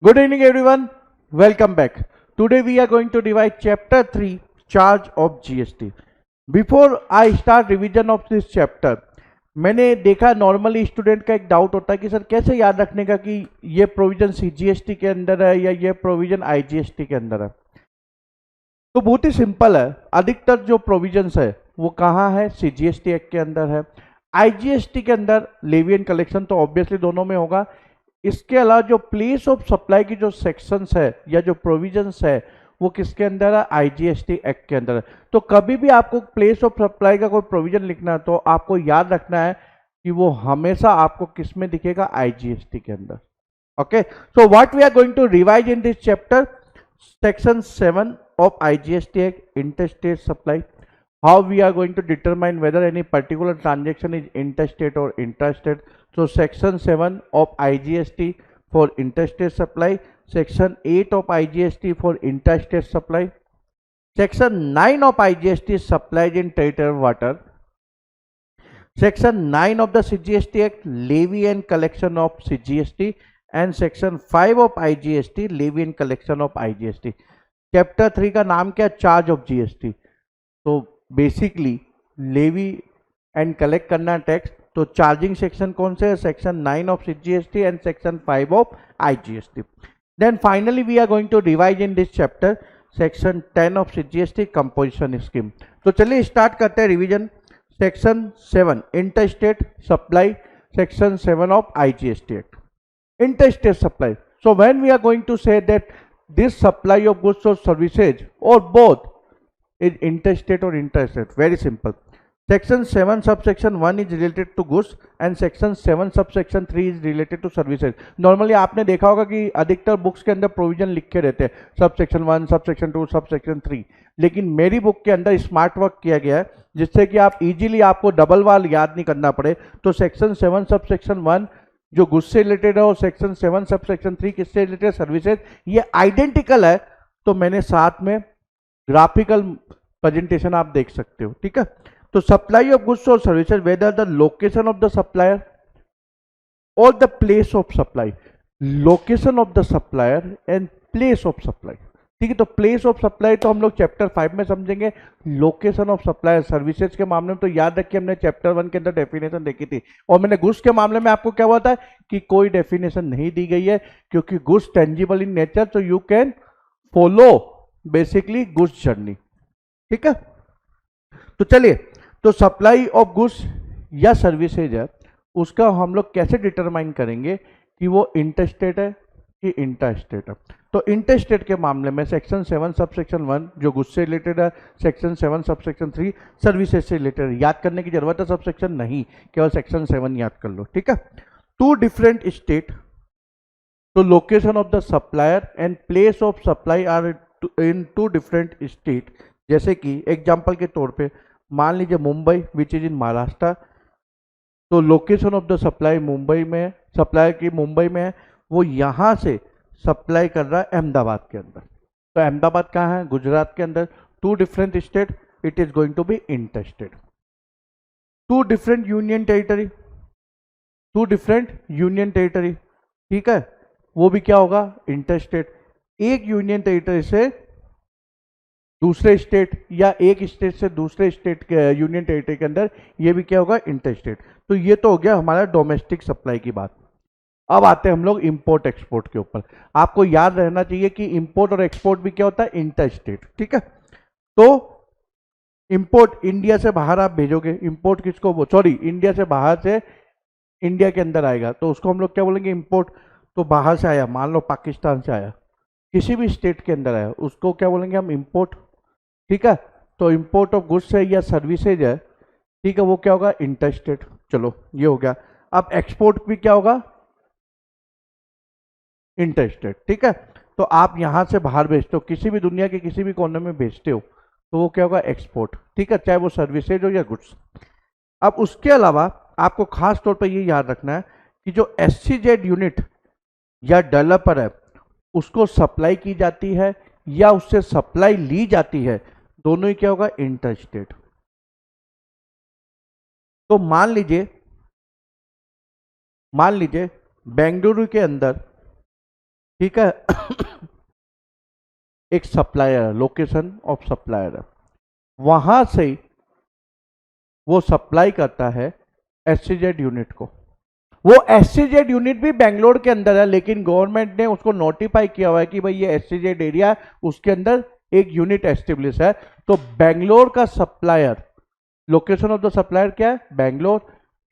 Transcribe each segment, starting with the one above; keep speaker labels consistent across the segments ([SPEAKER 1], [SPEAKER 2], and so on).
[SPEAKER 1] Good evening, everyone. Welcome back. Today we are going to divide chapter 3 charge of GST. Before I start revision of this chapter, मैंने देखा normally student का एक doubt होता है कि sir कैसे याद रखने का कि ये प्रोविजन सीजीएसटी के अंदर है या ये प्रोविजन आईजीएसटी के अंदर है। तो बहुत ही सिंपल है, अधिकतर जो प्रोविजंस है वो कहाँ है, सीजीएसटी एक्ट के अंदर है। आईजीएसटी के अंदर लेवी एंड कलेक्शन तो ऑब्वियसली दोनों में होगा। इसके अलावा जो प्लेस ऑफ सप्लाई की जो सेक्शंस है या जो प्रोविजंस है वो किसके अंदर है, आईजीएसटी एक्ट के अंदर है। तो कभी भी आपको प्लेस ऑफ सप्लाई का कोई प्रोविजन लिखना है तो आपको याद रखना है कि वो हमेशा आपको किस में दिखेगा, आईजीएसटी के अंदर। Okay, so what we are going to revise in this chapter, section 7 of IGST Act, interstate supply. How we are going to determine whether any particular transaction is interstate or intrastate. So section 7 of IGST for interstate supply, section 8 of IGST for intrastate supply, section 9 of IGST supplies in territorial water, section 9 of the CGST Act, levy and collection of CGST, and section 5 of IGST, levy and collection of IGST. Chapter 3 का नाम क्या, charge of GST. तो basically levy and collect करना tax, तो charging section कौन से है, section 9 of CGST and section 5 of IGST. Then finally we are going to revise in this chapter section 10 of CGST composition scheme. तो चलिए start करते हैं revision. Section 7 interstate supply, section 7 of IGST Act. Interstate supply. So when we are going to say that this supply of goods or services or both is interstate or intrastate, very simple. Section 7 subsection 1 is related to goods and section 7 subsection 3 is related to services. Normally आपने देखा होगा कि अधिकतर books के अंदर provision लिखे रहते हैं, सबसेक्शन 1, सबसेक्शन 2, सबसेक्शन 3, लेकिन मेरी बुक के अंदर स्मार्ट वर्क किया गया है जिससे कि आप इजीली आपको डबल वाल याद नहीं करना पड़े। तो सेक्शन 7 सबसेक्शन 1 जो गुड्स से रिलेटेड है और सेक्शन 7 सबसेक्शन 3 किससे रिलेटेड, सर्विसेज, ये आइडेंटिकल है। तो मैंने साथ में ग्राफिकल प्रेजेंटेशन आप देख सकते हो, ठीक है। तो सप्लाई ऑफ गुड्स और services, whether the location of the supplier और the place of supply, location of the supplier and place of supply, ठीक है। तो प्लेस ऑफ सप्लाई तो हम लोग चैप्टर 5 में समझेंगे। लोकेशन ऑफ सप्लाई सर्विसेज के मामले में तो याद रखिए हमने चैप्टर 1 के अंदर डेफिनेशन देखी थी, और मैंने गुड्स के मामले में आपको क्या हुआ था कि कोई डेफिनेशन नहीं दी गई है क्योंकि गुड्स टेंजिबल इन नेचर, तो you can follow basically goods journey, ठीक है। तो चलिए, तो सप्लाई ऑफ गुड्स या सर्विसेज है उसका हम लोग कैसे डिटरमाइन करेंगे कि वो इंटरस्टेट है कि इंट्रास्टेट है। तो इंटरस्टेट के मामले में सेक्शन 7 सबसेक्शन 1 जो गुड्स से रिलेटेड है, सेक्शन 7 सबसेक्शन 3 सर्विसेज से रिलेटेड है। याद करने की जरूरत है सबसेक्शन नहीं, केवल सेक्शन 7 याद कर लो, ठीक है। टू डिफरेंट स्टेट, तो location of the supplier and place of supply are in two different state. जैसे कि एग्जाम्पल के तौर पे मान लीजिए Mumbai which is in Maharashtra, तो location of the supply Mumbai में है, सप्लायर की मुंबई में है, वो यहाँ से सप्लाई कर रहा है अहमदाबाद के अंदर। तो अहमदाबाद कहाँ है, गुजरात के अंदर। Two different state, it is going to be interstate. Two different union territory, two different union territory, ठीक है, वो भी क्या होगा, इंटरस्टेट। एक यूनियन टेरिटरी से दूसरे स्टेट या एक स्टेट से दूसरे स्टेट के यूनियन टेरिटरी के अंदर, ये भी क्या होगा, इंटरस्टेट। तो ये तो हो गया हमारा डोमेस्टिक सप्लाई की बात। अब आते हैं हम लोग इंपोर्ट एक्सपोर्ट के ऊपर। आपको याद रहना चाहिए कि इंपोर्ट और एक्सपोर्ट भी क्या होता है, इंटरस्टेट, ठीक है। तो इंपोर्ट इंडिया से बाहर आप भेजोगे, इंपोर्ट किसको, सॉरी इंडिया से बाहर से इंडिया के अंदर आएगा तो उसको हम लोग क्या बोलेंगे, इंपोर्ट। तो बाहर से आया, मान लो पाकिस्तान से आया, किसी भी स्टेट के अंदर आया, उसको क्या बोलेंगे हम, इंपोर्ट, ठीक है। तो इंपोर्ट ऑफ गुड्स है या सर्विसेज है, ठीक है, वो क्या होगा, इंटरस्टेट। चलो ये हो गया। अब एक्सपोर्ट भी क्या होगा, इंटरस्टेट, ठीक है। तो आप यहां से बाहर भेजते हो, किसी भी दुनिया के किसी भी कोने में भेजते हो, तो वो क्या होगा, एक्सपोर्ट, ठीक है, चाहे वो सर्विसेज हो या गुड्स। अब उसके अलावा आपको खास तौर पर ये याद रखना है कि जो एससीजेड यूनिट या डेवलपर है उसको सप्लाई की जाती है या उससे सप्लाई ली जाती है, दोनों ही क्या होगा, इंटरस्टेट। तो मान लीजिए बेंगलुरु के अंदर ठीक है। एक सप्लायर, लोकेशन ऑफ सप्लायर है, वहां से वो सप्लाई करता है एससीजेड यूनिट को। वो एससीजेड यूनिट भी बेंगलोर के अंदर है, लेकिन गवर्नमेंट ने उसको नोटिफाई किया हुआ है कि भाई ये एससीजेड एरिया, उसके अंदर एक यूनिट एस्टेब्लिश है। तो बेंगलोर का supplier, location of the supplier क्या है? बेंगलोर।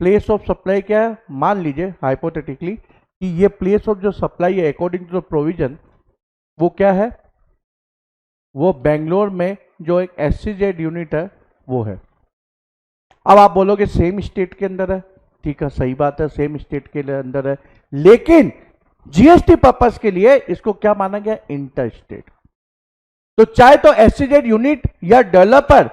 [SPEAKER 1] प्लेस ऑफ सप्लाई क्या है? मान लीजिए हाइपोथेटिकली कि ये प्लेस ऑफ जो सप्लाई है अकॉर्डिंग टू द प्रोविजन, वो क्या है? वो बेंगलोर में जो एक एससीजेड यूनिट है वो है। अब आप बोलोगे सेम स्टेट के अंदर है, ठीक है, सही बात है, सेम स्टेट के अंदर है, लेकिन जीएसटी पर्पस के लिए इसको क्या माना गया? Inter state. तो चाहे तो एससीजेड यूनिट या डेवलपर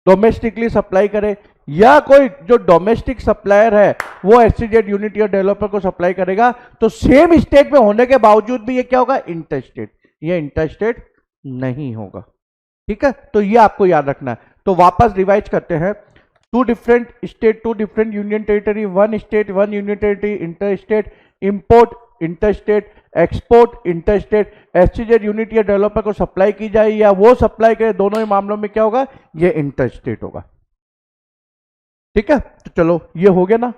[SPEAKER 1] डोमेस्टिकली सप्लाई करे, या कोई जो डोमेस्टिक सप्लायर है वो एससीजेड यूनिट या डेवलपर को सप्लाई करेगा, तो सेम स्टेट में होने के बावजूद भी ये क्या होगा? Inter state. ये इंटर स्टेट नहीं होगा, ठीक है। तो ये आपको याद रखना है। तो वापस रिवाइज करते हैं, two different state, two different union territory, one state one union territory, inter state, import inter state, export inter state, SEZ unit या डेवलपर को सप्लाई की जाए या वो सप्लाई करे, दोनों ही मामलों में क्या होगा? ये इंटर स्टेट होगा, ठीक है। तो चलो ये हो गया ना।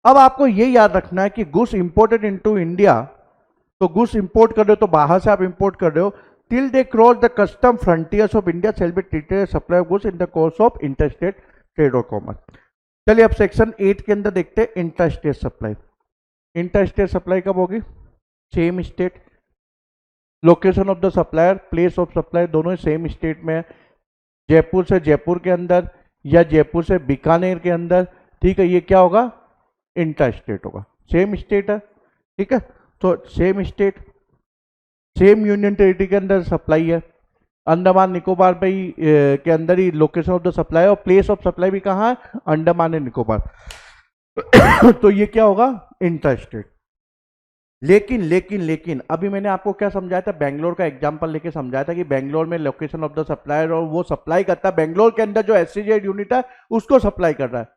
[SPEAKER 1] अब आपको ये याद रखना है कि गुड्स इंपोर्टेड इनटू इंडिया, तो गुड्स इंपोर्ट कर रहे हो तो बाहर से आप इंपोर्ट कर रहे हो, till they cross the custom frontiers of India shall be treated supply of goods in the course of interstate trade और कॉमर्स। चलिए अब सेक्शन 8 के अंदर देखते हैं इंटरस्टेट सप्लाई। इंटरस्टेट सप्लाई कब होगी? Same state, location of the supplier, place of supply दोनों ही सेम स्टेट में है। जयपुर से जयपुर के अंदर या जयपुर से बीकानेर के अंदर, ठीक है, ये क्या होगा? इंटरस्टेट होगा, सेम स्टेट है, ठीक है। तो same state, same union territory के अंदर सप्लाई है। अंडमान निकोबार पे ही के अंदर ही लोकेशन ऑफ द सप्लाई, और प्लेस ऑफ सप्लाई भी कहाँ है? अंडमान एंड निकोबार। तो ये क्या होगा? इंटरस्टेट। लेकिन लेकिन लेकिन अभी मैंने आपको क्या समझाया था? बेंगलोर का एग्जांपल लेके समझाया था कि बेंगलोर में लोकेशन ऑफ द सप्लायर, और वो सप्लाई करता है बेंगलोर के अंदर जो एससीजेड यूनिट है उसको सप्लाई कर रहा है।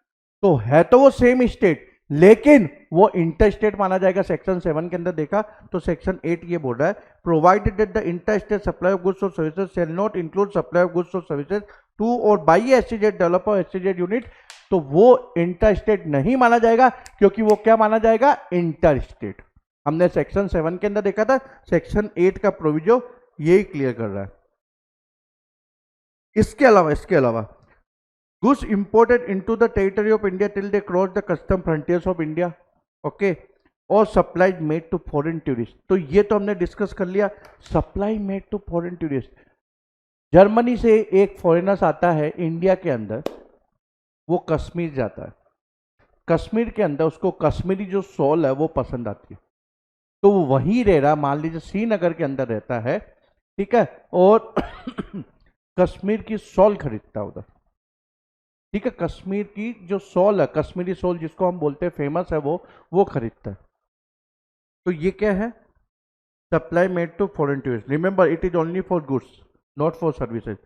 [SPEAKER 1] तो है तो वो सेम स्टेट, लेकिन वो इंटर स्टेट माना जाएगा। सेक्शन 7 के अंदर देखा तो सेक्शन 8 ये बोल रहा है, provided that the inter state supply of goods और services shall not include supply of goods और सर्विसेज टू और by SEZ developer SEZ unit. तो वो इंटर स्टेट नहीं माना जाएगा, क्योंकि वो क्या माना जाएगा? Inter state. हमने सेक्शन 7 के अंदर देखा था, सेक्शन 8 का प्रोविजो यही क्लियर कर रहा है। इसके अलावा goods imported into the territory of India till they cross the custom frontiers of India, okay, और supplies made to foreign tourists। तो ये तो हमने डिस्कस कर लिया, supply made to foreign tourist. Germany से एक फॉरेनर्स आता है इंडिया के अंदर, वो कश्मीर जाता है, कश्मीर के अंदर उसको कश्मीरी जो सॉल है वो पसंद आती है, तो वो वहीं रह रहा, मान लीजिए श्रीनगर के अंदर रहता है, ठीक है, और कश्मीर की सॉल खरीदता है उधर, ठीक है, कश्मीर की जो सॉल है, कश्मीरी सॉल जिसको हम बोलते हैं फेमस है, वो खरीदता है। तो ये क्या है? Supply made to foreign tourist. Remember it is only for goods not for services.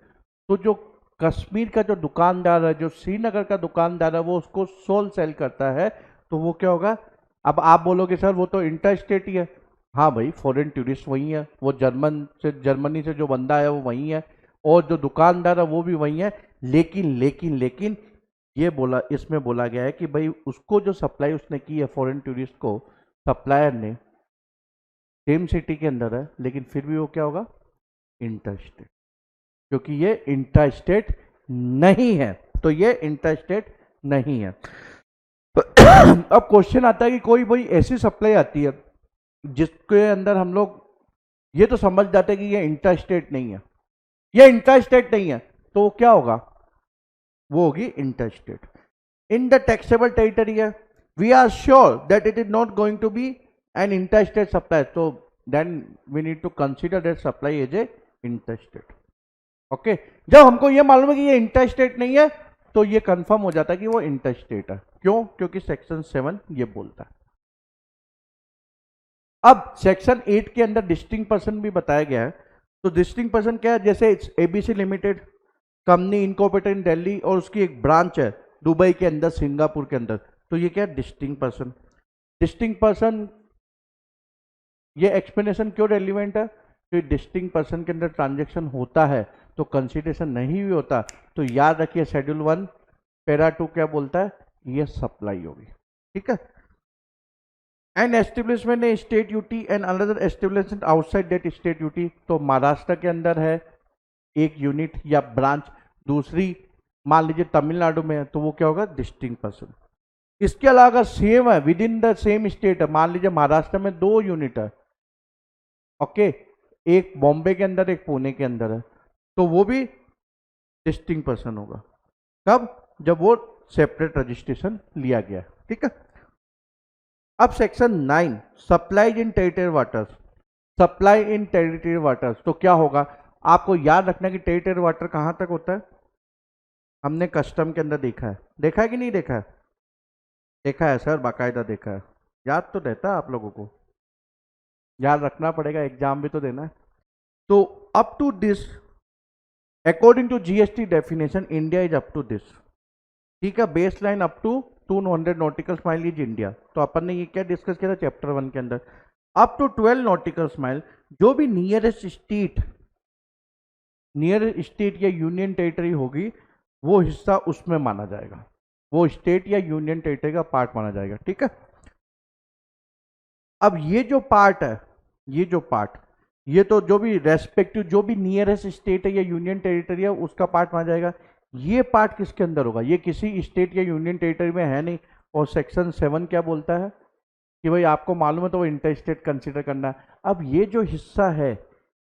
[SPEAKER 1] तो जो कश्मीर का जो दुकानदार है, जो श्रीनगर का दुकानदार है, वो उसको सॉल सेल करता है, तो वो क्या होगा? अब आप बोलोगे सर वो तो इंटर स्टेट ही है। हाँ भाई, फॉरेन टूरिस्ट वही है, वो जर्मनी से जो बंदा है वो वही है, और जो दुकानदार है वो भी वही है। लेकिन ये बोला, इसमें बोला गया है कि भाई उसको जो सप्लाई उसने की है फॉरेन टूरिस्ट को, सप्लायर ने, सेम सिटी के अंदर है, लेकिन फिर भी वो क्या होगा? इंटर स्टेट, क्योंकि ये इंटर स्टेट नहीं है। तो ये इंटर स्टेट नहीं है। अब क्वेश्चन आता है कि कोई भाई ऐसी सप्लाई आती है जिसके अंदर हम लोग ये तो समझ जाते हैं कि ये इंटर स्टेट नहीं है, ये इंटर स्टेट नहीं है, तो वो क्या होगा? वो होगी inter state. In the taxable territory है, we are sure that it is not going to be an inter state supply, तो then we need to consider that supply as a inter state. Okay, जब हमको ये मालूम है कि ये inter state नहीं है, तो ये कंफर्म हो जाता है कि वो इंटर स्टेट है। क्यों? क्योंकि सेक्शन 7 ये बोलता है। अब सेक्शन 8 के अंदर डिस्टिंक्ट पर्सन भी बताया गया है। तो डिस्टिंक्ट पर्सन क्या है? जैसे ABC limited company incorporated in Delhi, और उसकी एक ब्रांच है दुबई के अंदर, सिंगापुर के अंदर, तो ये क्या है? Distinct person. डिस्टिंक्ट पर्सन, ये एक्सप्लेनेशन क्यों रेलिवेंट है? तो डिस्टिंक्ट पर्सन के अंदर ट्रांजेक्शन होता है तो कंसिडरेशन नहीं भी होता, तो याद रखिए शेड्यूल 1 पैरा 2 क्या बोलता है, ये सप्लाई होगी। ठीक है। And establishment A state duty and another establishment outside that state duty, तो महाराष्ट्र के अंदर है एक यूनिट या ब्रांच, दूसरी मान लीजिए तमिलनाडु में है, तो वो क्या होगा, डिस्टिंक्ट पर्सन। इसके अलावा सेम है with in the same state है, मान लीजिए महाराष्ट्र में 2 यूनिट है, ओके, एक बॉम्बे के अंदर एक पुणे के अंदर है, तो वो भी डिस्टिंक्ट पर्सन होगा। कब? जब वो सेपरेट रजिस्ट्रेशन लिया गया। ठीक है। अब section 9 supply in territory waters, supply in territory waters, तो क्या होगा, आपको याद रखना कि टेरिटरी वाटर कहां तक होता है, हमने कस्टम के अंदर देखा है कि नहीं देखा है? देखा है सर, बाकायदा देखा है, याद तो रहता है आप लोगों को, याद रखना पड़ेगा, एग्जाम भी तो देना है। तो up to this according to GST definition India is up to this. ठीक है, base line up to 200 nautical mile is India. तो अपन ने ये क्या डिस्कस किया था चैप्टर 1 के अंदर, अप टू 12 नॉटिकल माइल, जो भी नियरेस्ट स्टेट या यूनियन टेरिटरी होगी वो हिस्सा उसमें माना जाएगा, वो स्टेट या यूनियन टेरिटरी का पार्ट माना जाएगा। ठीक है। अब ये जो पार्ट है, ये तो जो भी रेस्पेक्टिव जो भी नियरेस्ट स्टेट है या यूनियन टेरिटरी है उसका पार्ट माना जाएगा। ये पार्ट किसके अंदर होगा, ये किसी स्टेट या यूनियन टेरिटरी में है नहीं, और सेक्शन 7 क्या बोलता है कि भाई आपको मालूम है तो वो इंटर स्टेट कंसिडर करना है। अब ये जो हिस्सा है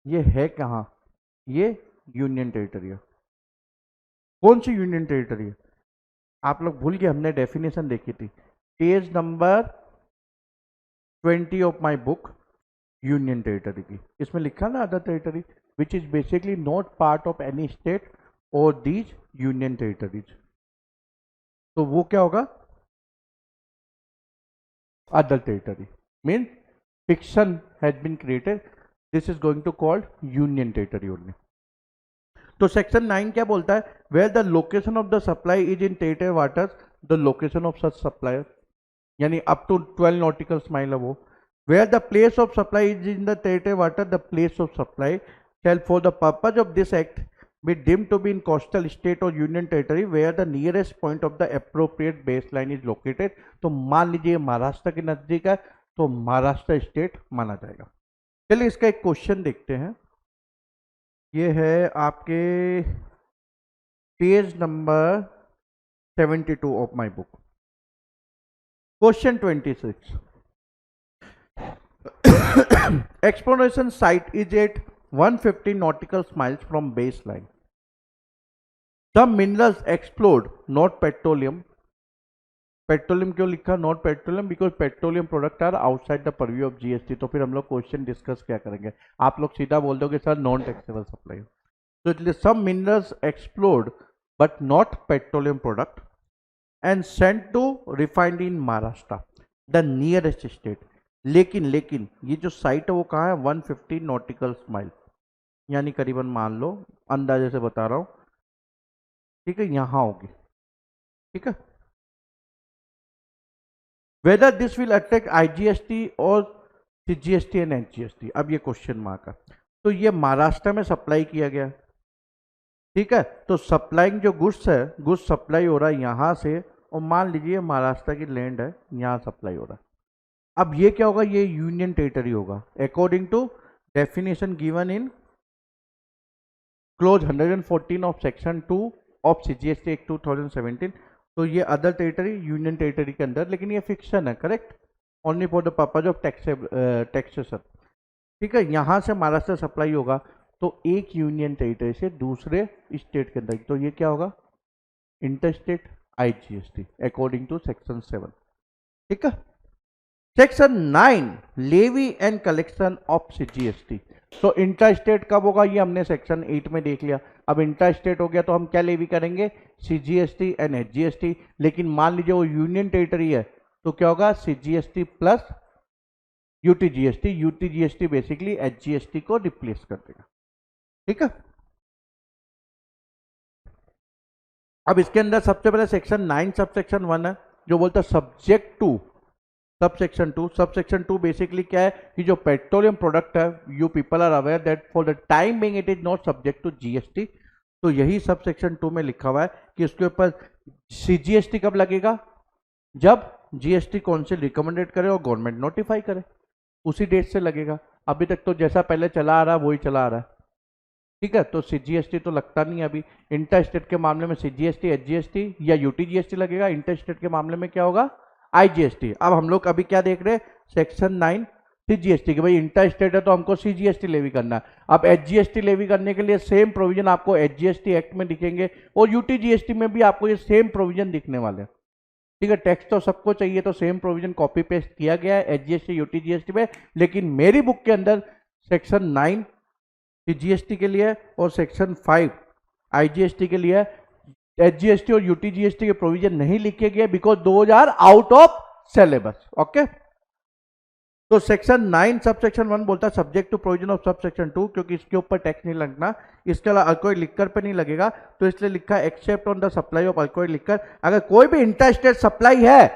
[SPEAKER 1] ये है कहाँ, ये यूनियन टेरिटरी है। कौन सी यूनियन टेरिटरी है? आप लोग भूल गए, हमने डेफिनेशन देखी थी, page number 20 of my book, union territory की। इसमें लिखा ना other territory which is basically not part of any state और दीज यूनियन टेरिटरीज, तो वो क्या होगा, other territory. Mean fiction has been created, this is going to called union territory only. तो सेक्शन 9 क्या बोलता है, where the location of the supply is in territory waters, the location of such supplier, यानी up to 12 nautical mile है वो। Where the place of supply is in the territory water, the place of supply shall for the purpose of this act be deemed to be in coastal state or union territory where the nearest point of the appropriate baseline is located। तो मान लीजिए महाराष्ट्र के नजदीक है तो Maharashtra state माना जाएगा। चलिए इसका एक क्वेश्चन देखते हैं, ये है आपके page number 72 of my book, question 26। Exploration site is at 150 nautical miles from baseline. Some minerals explored, not petroleum. Petroleum क्यों लिखा not petroleum, because petroleum product are outside the purview of GST. तो फिर हम लोग question discuss क्या करेंगे, आप लोग सीधा बोल दोगे सर नॉन टैक्सेबल सप्लाई। तो इसलिए some minerals explored but not petroleum product and sent to refined in Maharashtra the nearest state. लेकिन ये जो साइट है वो कहाँ है, 150 नॉटिकल माइल, यानी करीबन मान लो अंदाजे से बता रहा हूं, ठीक है, यहां होगी। ठीक है। Whether this will attract IGST और सीजीएसटी एंड एचजीएसटी, अब ये क्वेश्चन मार्क है। तो ये महाराष्ट्र में सप्लाई किया गया, ठीक है, तो सप्लाइंग जो गुड्स है, गुड्स सप्लाई हो रहा है यहां से, और मान लीजिए महाराष्ट्र की लैंड है, यहां सप्लाई हो रहा है। अब ये क्या होगा, ये यूनियन टेरिटरी होगा according to definition given in clause 114 of section 2 of CGST act 2017। तो ये अदर टेरिटरी यूनियन टेरिटरी के अंदर, लेकिन ये फिक्शन है, correct, only for the purpose of taxation. ठीक है, यहां से महाराष्ट्र सप्लाई होगा तो एक यूनियन टेरिटरी से दूसरे स्टेट के अंदर, तो ये क्या होगा, interstate IGST according to section 7। ठीक है। Section 9 levy and collection of CGST. तो इंटर स्टेट कब होगा, ये हमने सेक्शन 8 में देख लिया। अब इंटर स्टेट हो गया तो हम क्या लेवी करेंगे, सीजीएसटी एंड एचजीएसटी। लेकिन मान लीजिए वो यूनियन टेरिटरी है तो क्या होगा, CGST plus UTGST. UTGST basically HGST को रिप्लेस कर देगा। ठीक है। अब इसके अंदर सबसे पहले सेक्शन 9 सब सेक्शन 1 है जो बोलता है subject to subsection two basically क्या है कि जो पेट्रोलियम प्रोडक्ट है, you people are aware that for the time being it is not subject to GST. तो यही सबसेक्शन टू में लिखा हुआ है कि उसके ऊपर सीजीएसटी कब लगेगा, जब जीएसटी काउंसिल रिकमेंडेड करे और गवर्नमेंट नोटिफाई करे, उसी डेट से लगेगा। अभी तक तो जैसा पहले चला आ रहा है वही चला आ रहा है, ठीक है। तो सीजीएसटी तो लगता नहीं है अभी। इंटर स्टेट के मामले में सीजीएसटी, एचजीएसटी या यूटीजीएसटी लगेगा। इंटर स्टेट के मामले में क्या होगा, आईजीएसटी। अब हम लोग अभी क्या देख रहे हैं, सेक्शन 9 सीजीएसटी की, भाई इंटर स्टेट है तो हमको सीजीएसटी लेवी करना है। अब एचजीएसटी लेवी करने के लिए सेम प्रोविजन आपको एचजीएसटी एक्ट में दिखेंगे और यूटीजीएसटी में भी आपको ये सेम प्रोविजन दिखने वाले हैं, ठीक है। टेक्स्ट तो सबको चाहिए तो सेम प्रोविजन कॉपी पेस्ट किया गया है एचजीएसटी यूटीजीएसटी में, लेकिन मेरी बुक के अंदर सेक्शन 9 सीजीएसटी के लिए और सेक्शन 5 आईजीएसटी के लिए एचजीएसटी और यूटीजीएसटी के प्रोविजन नहीं लिखे गए because those are out of syllabus. Okay, तो सेक्शन 9 सबसेक्शन 1 बोलता है subject to provision of subsection 2, क्योंकि इसके ऊपर टैक्स नहीं लगना, इसके अलावा अल्कोहल लिक्कर पे नहीं लगेगा, तो इसलिए लिखा है except on the supply of alcohol liquor. अगर कोई भी इंटर स्टेट सप्लाई है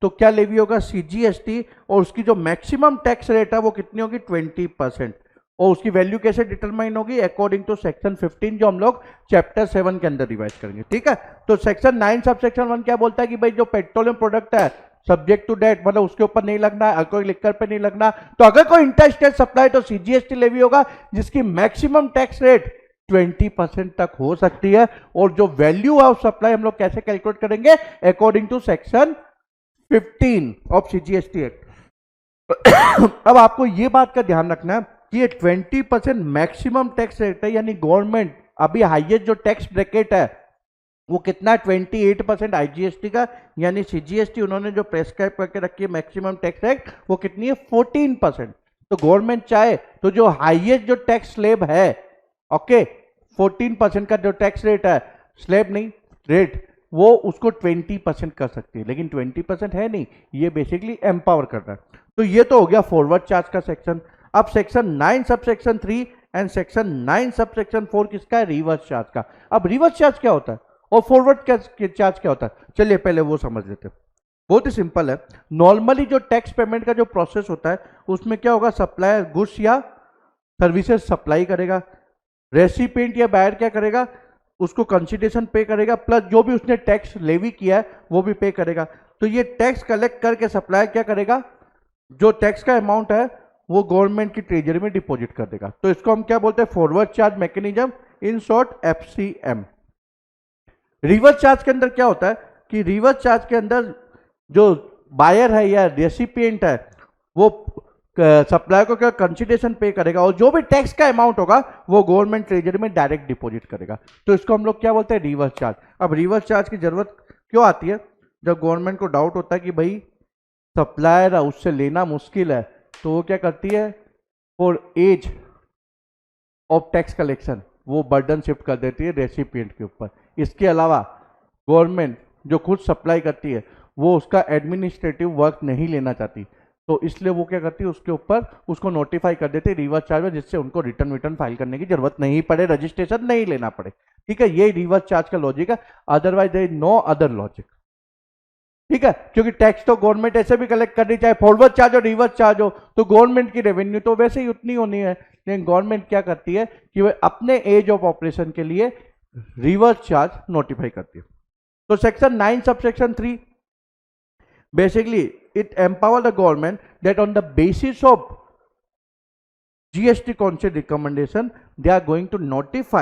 [SPEAKER 1] तो क्या लेवी होगा, सीजीएसटी, और उसकी जो मैक्सिमम टैक्स रेट है वो कितनी होगी, 20%। और उसकी वैल्यू कैसे डिटरमाइन होगी, अकॉर्डिंग टू सेक्शन 15 जो हम लोग चैप्टर 7 के अंदर रिवाइज करेंगे, ठीक है। तो सेक्शन 9 सबसेक्शन 1 क्या बोलता है कि भाई जो पेट्रोलियम प्रोडक्ट है सब्जेक्ट टू डेट, मतलब उसके ऊपर नहीं लगना है, अल्कोहल लिक्कर पे नहीं लगना। तो अगर कोई इंटर स्टेट सप्लाई तो सीजीएसटी लेवी होगा जिसकी मैक्सिमम टैक्स रेट 20% तक हो सकती है। और जो वैल्यू ऑफ सप्लाई हम लोग कैसे कैलकुलेट करेंगे, according to section 15 of CGST act. अब आपको ये बात का ध्यान रखना है कि ये 20% मैक्सिमम टैक्स रेट है, यानी गवर्नमेंट अभी हाईएस्ट जो टैक्स ब्रैकेट है वो कितना, 28% आईजीएसटी का, यानी सीजीएसटी उन्होंने जो प्रेस्क्राइब करके रखी है मैक्सिमम टैक्स रेट वो कितनी है, 14%। तो गवर्नमेंट चाहे तो जो हाईएस्ट जो टैक्स स्लैब है, ओके, 14% का जो टैक्स रेट है, स्लैब नहीं रेट, वो उसको 20% कर सकती है, लेकिन 20% है नहीं, ये बेसिकली एम्पावर कर रहा है। तो ये तो हो गया फॉरवर्ड चार्ज का सेक्शन। अब section 9 subsection 3 and section 9 subsection 4 किसका है, रिवर्स चार्ज का। अब रिवर्स चार्ज क्या होता है और फॉरवर्ड चार्ज क्या होता है, चलिए पहले वो समझ लेते हैं। बहुत ही सिंपल है। नॉर्मली जो टैक्स पेमेंट का जो प्रोसेस होता है उसमें क्या होगा, सप्लायर गुड्स या सर्विसेज सप्लाई करेगा, रेसिपिएंट या बायर क्या करेगा, उसको कंसिडरेशन पे करेगा, प्लस जो भी उसने टैक्स लेवी किया है वो भी पे करेगा। तो ये टैक्स कलेक्ट करके सप्लायर क्या करेगा, जो टैक्स का अमाउंट है वो गवर्नमेंट की ट्रेजरी में डिपॉजिट कर देगा। तो इसको हम क्या बोलते हैं, forward charge mechanism, in short FCM. Reverse charge के अंदर क्या होता है कि रिवर्स चार्ज के अंदर जो बायर है या रेसिपिएंट है वो सप्लायर को क्या कंसिडरेशन पे करेगा और जो भी टैक्स का अमाउंट होगा वो गवर्नमेंट ट्रेजरी में डायरेक्ट डिपॉजिट करेगा। तो इसको हम लोग क्या बोलते हैं, रिवर्स चार्ज। अब रिवर्स चार्ज की जरूरत क्यों आती है, जब गवर्नमेंट को डाउट होता है कि भाई सप्लायर है उससे लेना मुश्किल है, तो वो क्या करती है, for age of tax collection वो बर्डन शिफ्ट कर देती है रेसिपिएंट के ऊपर। इसके अलावा गवर्नमेंट जो खुद सप्लाई करती है वो उसका एडमिनिस्ट्रेटिव वर्क नहीं लेना चाहती, तो इसलिए वो क्या करती है, उसके ऊपर उसको नोटिफाई कर देते हैं रिवर्स चार्ज में, जिससे उनको रिटर्न फाइल करने की जरूरत नहीं पड़े, रजिस्ट्रेशन नहीं लेना पड़े, ठीक है। ये रिवर्स चार्ज का लॉजिक है, otherwise there is no other logic, ठीक है। क्योंकि टैक्स तो गवर्नमेंट ऐसे भी कलेक्ट करनी, चाहे फॉरवर्ड चार्ज हो रिवर्स चार्ज हो, तो गवर्नमेंट की रेवेन्यू तो वैसे ही उतनी होनी है, लेकिन गवर्नमेंट क्या करती है कि वह अपने एज ऑफ ऑपरेशन के लिए रिवर्स चार्ज नोटिफाई करती है। तो section 9 subsection 3 basically it empower the government that on the basis of GST council recommendation they are going to notify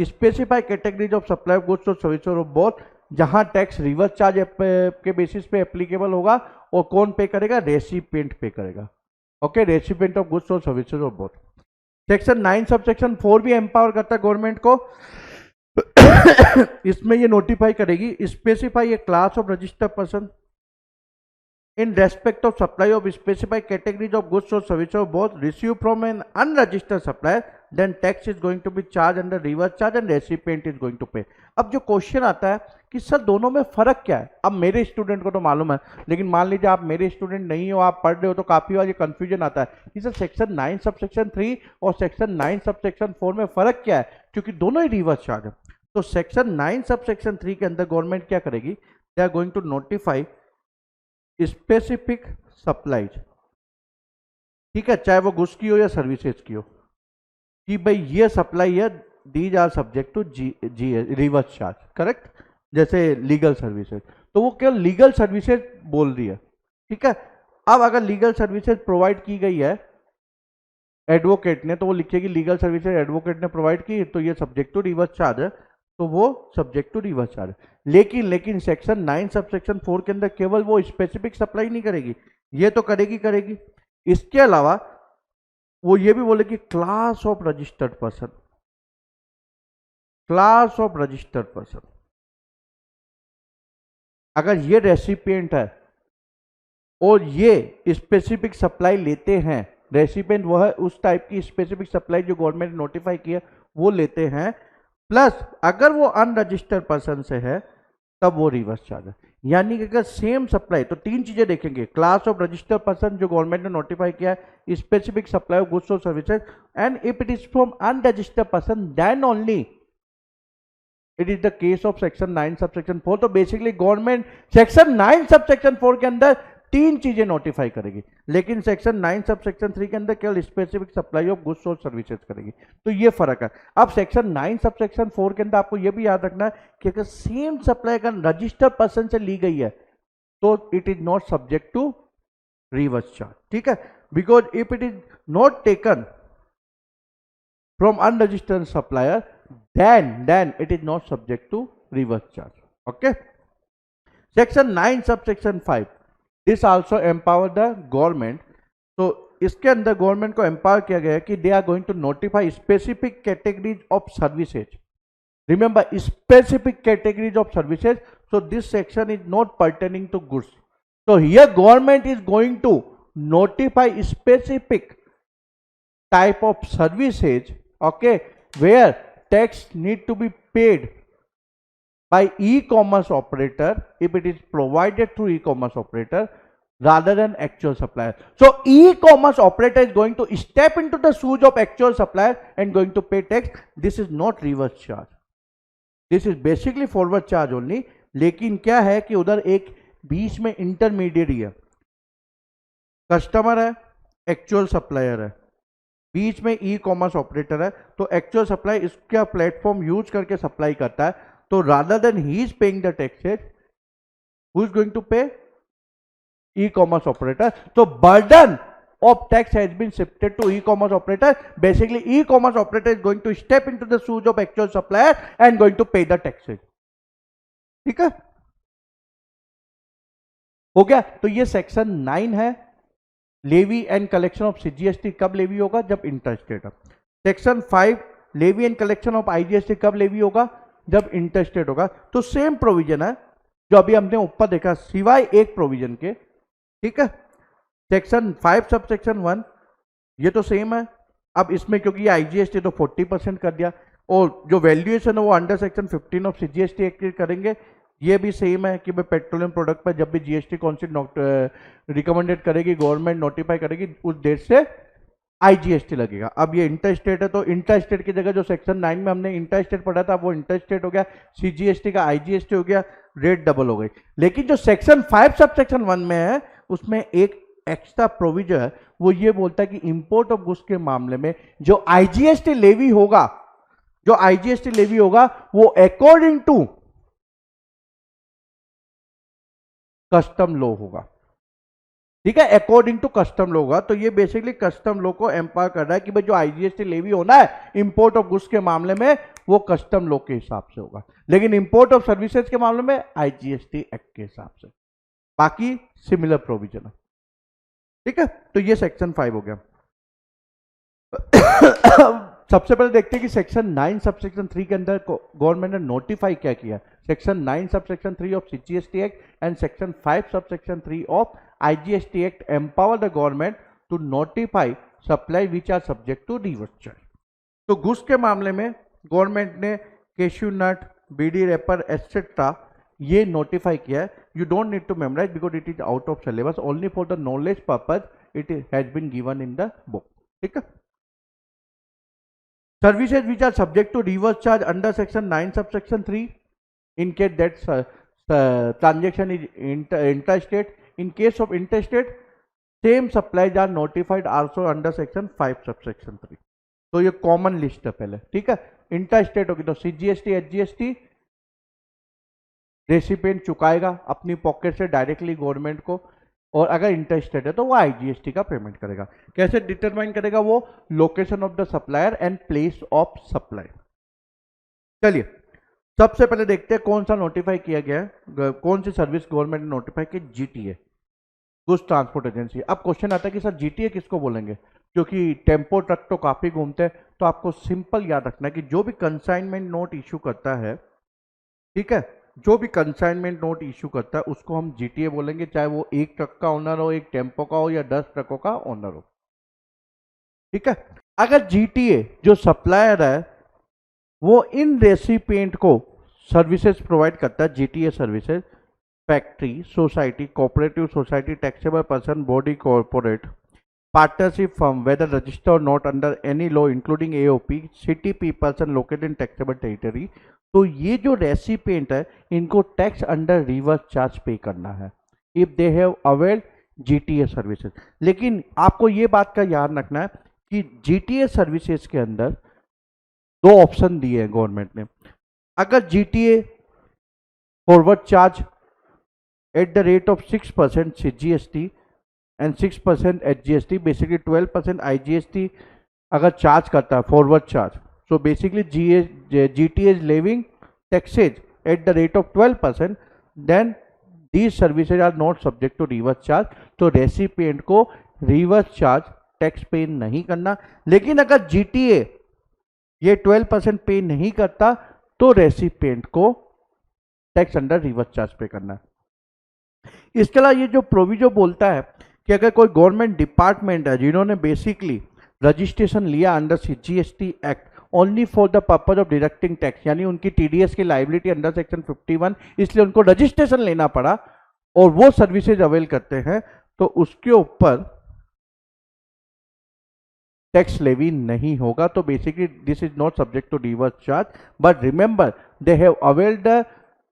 [SPEAKER 1] specify categories of supply of goods or services of both, जहां tax reverse charge के basis पे applicable होगा और कौन pay करेगा, recipient पे करेगा, okay, recipient of goods और services of both. Section 9 subsection 4 भी एम्पावर करता है गवर्नमेंट को। इसमें ये नोटिफाई करेगी, specify A class of registered person in respect of supply of specified categories of goods or services of both received from an unregistered supplier, then tax is going to be charged under reverse charge and recipient is going to pay। अब जो question आता है कि sir दोनों में फर्क क्या है, अब मेरे स्टूडेंट को तो मालूम है, लेकिन मान लीजिए आप मेरे स्टूडेंट नहीं हो, आप पढ़ रहे हो, तो काफी बार ये कंफ्यूजन आता है कि सर सेक्शन 9 सबसेक्शन 3 और सेक्शन 9 सबसेक्शन 4 में फर्क क्या है, क्योंकि दोनों ही रिवर्स चार्ज है। तो सेक्शन 9 सबसेक्शन 3 के अंदर गवर्नमेंट क्या करेगी, they are going to notify specific supplies, ठीक है, चाहे वो गुड्स की हो या सर्विसेज की हो, कि भाई ये सप्लाई है, दीज आर सब्जेक्ट टू जी रिवर्स चार्ज, करेक्ट। जैसे लीगल सर्विसेज, तो वो केवल लीगल सर्विसेज बोल रही है, ठीक है। अब अगर लीगल सर्विसेज प्रोवाइड की गई है एडवोकेट ने, तो वो लिखेगी लीगल सर्विसेज एडवोकेट ने प्रोवाइड की, तो ये सब्जेक्ट टू रिवर्स चार्ज है, तो वो सब्जेक्ट टू रिवर्स चार्ज है। लेकिन सेक्शन 9 सबसेक्शन 4 के अंदर केवल वो स्पेसिफिक सप्लाई नहीं करेगी, ये तो करेगी। इसके अलावा वो ये भी बोले कि क्लास ऑफ रजिस्टर्ड पर्सन, अगर ये रेसिपिएंट है और ये स्पेसिफिक सप्लाई लेते हैं, रेसिपिएंट वो है उस टाइप की स्पेसिफिक सप्लाई जो गवर्नमेंट ने नोटिफाई किया वो लेते हैं, प्लस अगर वो अनरजिस्टर्ड पर्सन से है तब वो रिवर्स चार्ज है। यानी कि अगर सेम सप्लाई, तो तीन चीजें देखेंगे, क्लास ऑफ रजिस्टर्ड पर्सन जो गवर्नमेंट ने नोटिफाई किया है, स्पेसिफिक सप्लाई ऑफ गुड्स और services, and if it is from unregistered person then only it is the case of section 9 subsection 4। तो बेसिकली गवर्नमेंट सेक्शन 9 सबसेक्शन 4 के अंदर तीन चीजें नोटिफाई करेगी, लेकिन सेक्शन 9 सबसेक्शन 3 के अंदर केवल स्पेसिफिक सप्लाई ऑफ गुड्स और सर्विसेज करेगी। तो ये फर्क है। अब सेक्शन 9 सबसेक्शन 4 के अंदर आपको ये भी याद रखना है कि अगर सेम सप्लाई अगर रजिस्टर्ड पर्सन से ली गई है तो it is not subject to reverse charge, ठीक है, because if it is not taken from unregistered supplier then it is not subject to reverse charge. Okay, section 9 subsection 5, this also empower the government. तो इसके अंदर government को empower किया गया है कि they are going to notify specific categories of services, remember specific categories of services, so this section is not pertaining to goods. So here government is going to notify specific type of services, okay, where tax need to be paid by e-commerce operator if it is provided through e-commerce operator rather than actual supplier. So e-commerce operator is going to step into the shoes of actual supplier and going to pay tax. This is not reverse charge, this is basically forward charge only. लेकिन क्या है कि उधर एक बीच में intermediate है, customer है, actual supplier है, बीच में ई कॉमर्स ऑपरेटर है, तो एक्चुअल सप्लाई इसका प्लेटफॉर्म यूज करके सप्लाई करता है, तो rather than he is paying the taxes, who is going to pay? E commerce operator. तो burden of tax has been shifted to e commerce operator. Basically e commerce operator is going to step into the shoes of actual supplier and going to pay the taxes, ठीक है, हो गया। तो ये section 9 है। Levy and collection of CGST कब levy होगा? जब इंटरस्टेट है। Section 5 levy and collection of IGST कब लेवी होगा? जब इंटरस्टेट होगा। तो सेम प्रोविजन है जो अभी हमने ऊपर देखा, सिवाय एक प्रोविजन के, ठीक है। सेक्शन 5 सब सेक्शन 1 ये तो सेम है। अब इसमें क्योंकि ये आईजीएसटी तो 40% कर दिया, और जो वैल्यूएशन है वो under section 15 of CGST act करेंगे। ये भी सेम है कि भाई पेट्रोलियम प्रोडक्ट पर जब भी जीएसटी काउंसिल रिकमेंडेड करेगी, गवर्नमेंट नोटिफाई करेगी, उस डेट से आईजीएसटी लगेगा। अब ये इंटर स्टेट है, तो इंटर स्टेट की जगह जो सेक्शन 9 में हमने इंटर स्टेट पढ़ा था वो इंटर स्टेट हो गया, सीजीएसटी का आईजीएसटी हो गया, रेट डबल हो गई। लेकिन जो सेक्शन 5 सब सेक्शन 1 में है उसमें एक एक्स्ट्रा प्रोविजन है, वो ये बोलता है कि इंपोर्ट ऑफ गुड्स के मामले में जो आईजीएसटी लेवी होगा, वो अकॉर्डिंग टू कस्टम लॉ होगा, ठीक है, अकॉर्डिंग टू कस्टम लॉ होगा। तो ये बेसिकली कस्टम लॉ को एम्पावर कर रहा है कि भाई जो आईजीएसटी लेवी होना है इंपोर्ट ऑफ गुड्स के मामले में वो कस्टम लॉ के हिसाब से होगा, लेकिन इंपोर्ट ऑफ सर्विसेज के मामले में आईजीएसटी एक्ट के हिसाब से। बाकी सिमिलर प्रोविजन है, ठीक है। तो ये सेक्शन 5 हो गया। सबसे पहले देखते हैं कि सेक्शन 9 सब सेक्शन 3 के अंदर गवर्नमेंट ने नोटिफाई क्या किया। Section 9 sub section 3 of CGST act and section 5 sub section 3 of IGST act empower the government to notify supply which are subject to reverse charge. तो गुड्स के मामले में government ने cashew nut, bidi wrapper etcetera ये notify किया है। You don't need to memorize because it is out of syllabus, only for the knowledge purpose it has been given in the book, ठीक है। Services which are subject to reverse charge under section 9 subsection 3 in case that transaction is interstate. In case of interstate, same supplies are notified also under section 5 subsection 3। तो ये common list है पहले, ठीक है। Inter state होगी तो CGST HGST recipient चुकाएगा अपनी pocket से डायरेक्टली गवर्नमेंट को, और अगर इंटर स्टेट है तो वो आईजीएसटी का पेमेंट करेगा। कैसे डिटरमाइन करेगा वो? Location of the supplier and place of supply. चलिए सबसे पहले देखते हैं कौन सा नोटिफाई किया गया है, कौन सी सर्विस गवर्नमेंट ने नोटिफाई की? GTA, goods transport agency. अब क्वेश्चन आता है कि सर जीटीए किसको बोलेंगे, क्योंकि टेम्पो ट्रक तो काफी घूमते हैं। तो आपको सिंपल याद रखना है कि जो भी कंसाइनमेंट नोट इशू करता है, ठीक है, जो भी कंसाइनमेंट नोट इशू करता है उसको हम जीटीए बोलेंगे, चाहे वो एक ट्रक का ओनर हो, एक टेम्पो का हो, या 10 ट्रकों का ओनर हो, ठीक है। अगर जीटीए जो सप्लायर है वो इन रेसिपिएंट को सर्विसेज प्रोवाइड करता है, GTA services, factory, society, cooperative society, taxable person, body, corporate, partnership firm, whether register और not under any law including AOP, city person located in taxable territory, तो ये जो रेसिपिएंट है इनको tax under reverse charge pay करना है if they have availed GTA services. लेकिन आपको ये बात का याद रखना है कि जीटीए सर्विसेज के अंदर दो ऑप्शन दिए हैं गवर्नमेंट ने। अगर GTA forward charge at the rate of 6% GST and 6% HGST, basically 12% IGST अगर चार्ज करता है forward charge, so basically GTA is levying taxes at the rate of 12%, then these services are not subject to reverse charge। तो recipient को reverse charge tax पे नहीं करना। लेकिन अगर GTA ये 12% पे नहीं करता तो रेसिपिएंट को tax under reverse charge pay करना है। इसके अलावा ये जो प्रोविजो बोलता है कि अगर कोई गवर्नमेंट डिपार्टमेंट है जिन्होंने बेसिकली रजिस्ट्रेशन लिया under CGST act only for the purpose of deducting tax, यानी उनकी टीडीएस की लाइबिलिटी अंडर सेक्शन 51, इसलिए उनको रजिस्ट्रेशन लेना पड़ा और वो सर्विसेज अवेल करते हैं, तो उसके ऊपर टैक्स लेवी नहीं होगा। तो basically this is not subject to reverse charge, but remember they have availed the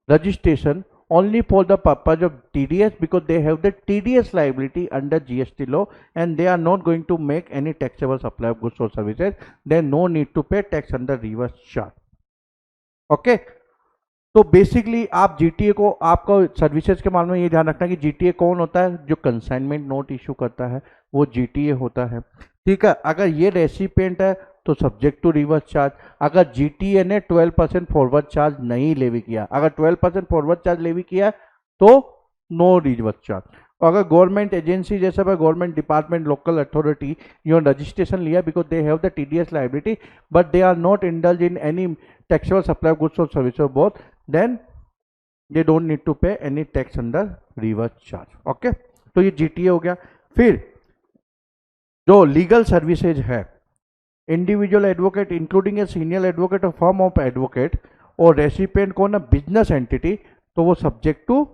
[SPEAKER 1] registration only for the purpose of TDS because they have the TDS liability under GST law and they are not going to make any taxable supply of goods or services, then no need to pay tax under reverse charge। okay, तो basically आप GTA को, आपको services के मामले में ये ध्यान रखना कि जीटीए कौन होता है? जो कंसाइनमेंट नोट इशू करता है वो जीटीए होता है, ठीक है। अगर ये रेसिपिएंट है तो सब्जेक्ट टू रिवर्स चार्ज। अगर जीटीए ने 12% फॉरवर्ड चार्ज नहीं लेवी किया, अगर 12% फॉरवर्ड चार्ज लेवी किया तो नो रिवर्स चार्ज। और अगर गवर्नमेंट एजेंसी जैसे गवर्नमेंट डिपार्टमेंट, लोकल अथॉरिटी यो रजिस्ट्रेशन लिया because they have the TDS liability but they are not indulge in any taxable supply of goods और services both, then they don't need to pay any tax under reverse charge. Okay, तो ये GTA हो गया। फिर जो legal services है, individual advocate including a senior advocate और firm of advocate और रेसिपिएंट को ना बिजनेस एंटिटी, तो वो सब्जेक्ट टू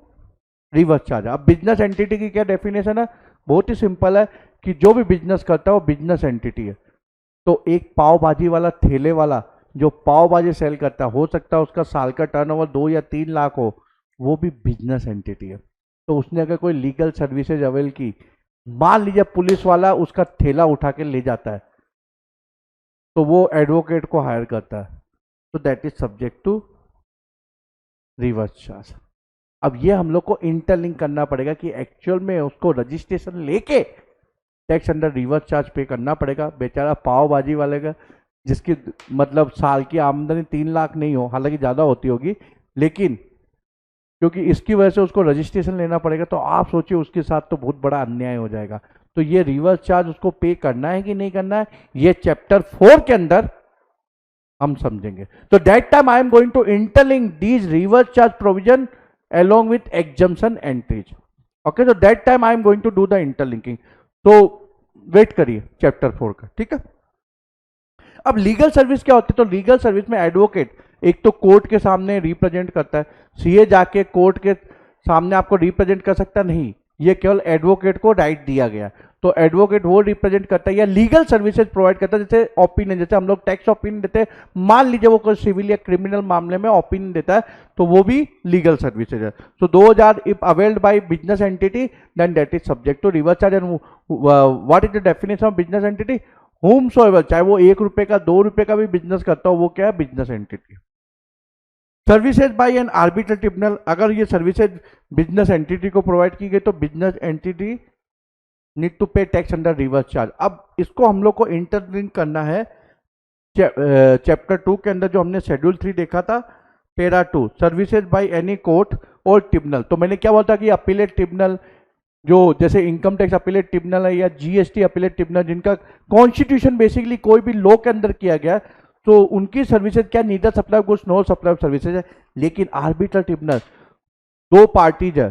[SPEAKER 1] रिवर्स चार्ज। अब बिजनेस एंटिटी की क्या डेफिनेशन है? बहुत ही सिंपल है कि जो भी बिजनेस करता है वो बिजनेस एंटिटी है। तो एक पाव भाजी वाला, ठेले वाला जो पाव भाजी सेल करता है, हो सकता है उसका साल का टर्नओवर 2 या 3 लाख हो, वो भी बिजनेस एंटिटी है। तो उसने अगर कोई लीगल सर्विसेज अवेल की, मान लीजिए पुलिस वाला उसका ठेला उठा के ले जाता है तो वो एडवोकेट को हायर करता है, तो that is subject to reverse charge. अब ये हम लोग को इंटरलिंक करना पड़ेगा कि एक्चुअल में उसको रजिस्ट्रेशन लेके tax under reverse charge pay करना पड़ेगा। बेचारा पाव भाजी वाले का जिसकी मतलब साल की आमदनी 3 लाख नहीं हो, हालांकि ज़्यादा होती होगी, लेकिन क्योंकि इसकी वजह से उसको रजिस्ट्रेशन लेना पड़ेगा, तो आप सोचिए उसके साथ तो बहुत बड़ा अन्याय हो जाएगा। तो ये रिवर्स चार्ज उसको पे करना है कि नहीं करना है, ये चैप्टर 4 के अंदर हम समझेंगे। तो that time I am going to interlink these reverse charge provision along with exemption entries। okay, so that time I am going to do the interlinking। तो वेट करिए चैप्टर 4 का, ठीक है। अब लीगल सर्विस क्या होती है? तो लीगल सर्विस में एडवोकेट एक तो कोर्ट के सामने रिप्रेजेंट करता है। सीए जाके कोर्ट के सामने आपको रिप्रेजेंट कर सकता नहीं, ये केवल एडवोकेट को राइट दिया गया। तो एडवोकेट वो रिप्रेजेंट करता है या लीगल सर्विसेज प्रोवाइड करता है, जैसे ओपिनियन, जैसे हम लोग टैक्स ओपिनियन देते हैं, मान लीजिए वो कोई सिविल या क्रिमिनल मामले में ओपिनियन देता है तो वो भी लीगल सर्विसेज है। So 2000 if availed by business entity then that is subject to reverse charge. And what is the definition of business entity? whomsoever, चाहे वो 1 रुपए का 2 रुपए का भी बिजनेस करता हो, वो क्या है? Business entity. Services by an arbitral tribunal, अगर ये सर्विसेज बिजनेस एंटिटी को प्रोवाइड की गई तो business entity need to pay tax under reverse charge. अब इसको हम लोग को इंटरलिंक करना है चैप्टर 2 के अंदर, जो हमने शेड्यूल 3 देखा था, para 2, services by any court और ट्रिब्यूनल। तो मैंने क्या बोला था कि अपीलेट ट्रिब्यूनल, जो जैसे इनकम टैक्स अपीलेट ट्रिब्यूनल है या जीएसटी अपीलेट ट्रिब्यूनल, जिनका कॉन्स्टिट्यूशन बेसिकली कोई भी लॉ के अंदर किया गया, तो उनकी सर्विसेज क्या? Neither supply of goods nor supply of services है। लेकिन आर्बिट्रल ट्रिब्यूनल 2 पार्टीज है,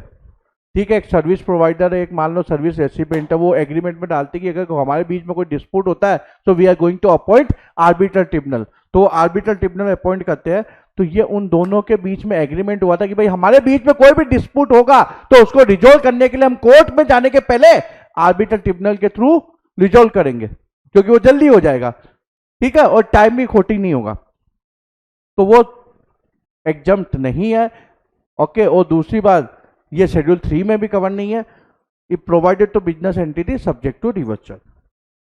[SPEAKER 1] ठीक है, एक सर्विस प्रोवाइडर है, एक मान लो सर्विस रेसिपिएंट है। वो एग्रीमेंट में डालते कि अगर हमारे बीच में कोई डिस्प्यूट होता है तो we are going to appoint arbitral tribunal. तो आर्बिट्रल ट्रिब्यूनल अपॉइंट करते हैं। तो ये उन दोनों के बीच में एग्रीमेंट हुआ था कि भाई हमारे बीच में कोई भी डिस्प्यूट होगा तो उसको रिजोल्व करने के लिए हम कोर्ट में जाने के पहले आर्बिट्रल ट्रिब्यूनल के थ्रू रिजोल्व करेंगे, क्योंकि वो जल्दी हो जाएगा, ठीक है, और टाइम भी खोटी नहीं होगा। तो वो एग्जम्प्ट नहीं है, ओके। और दूसरी बात, ये शेड्यूल 3 में भी कवर नहीं है। If provided to business entity subject to reverse charge.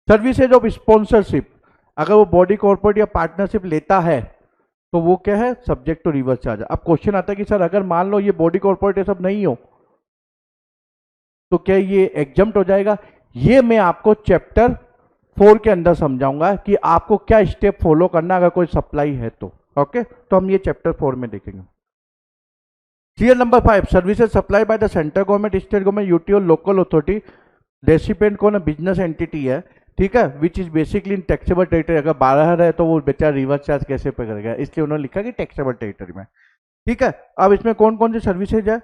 [SPEAKER 1] Services of sponsorship, अगर वो बॉडी कॉर्पोरेट या पार्टनरशिप लेता है तो वो क्या है? Subject to reverse charge. अब क्वेश्चन आता है कि सर अगर मान लो ये बॉडी कॉर्पोरेट ये सब नहीं हो तो क्या ये एग्जम्प्ट हो जाएगा? ये मैं आपको चैप्टर 4 के अंदर समझाऊंगा कि आपको क्या स्टेप फॉलो करना अगर कोई सप्लाई है तो, ओके। तो हम ये चैप्टर 4 में देखेंगे। Serial number 5, services supply by the central government, state government, UT और लोकल अथॉरिटी। रेसिपिएंट कौन है? बिजनेस एंटिटी है, ठीक है, विच is basically in taxable territory. अगर 12 है तो वो बेचारा रिवर्स चार्ज कैसे पे करेगा, इसलिए उन्होंने लिखा कि टैक्सेबल टेरिटरी में, ठीक है। अब इसमें कौन कौन सी सर्विसेज है?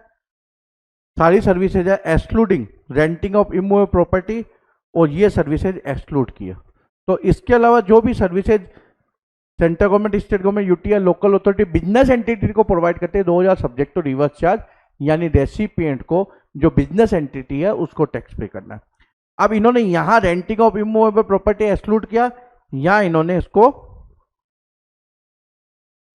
[SPEAKER 1] सारी सर्विसेज है excluding renting of immovable property, और ये सर्विसेज एक्सक्लूड किया। तो इसके अलावा जो भी services central government, state government, UT या लोकल अथॉरिटी बिजनेस एंटिटी को प्रोवाइड करते हैं 2000 सब्जेक्ट टू रिवर्स चार्ज, यानी रेसिपिएंट को जो बिजनेस एंटिटी है उसको टैक्स पे करना है। अब इन्होंने यहां renting of immovable property exclude किया, या इन्होंने इसको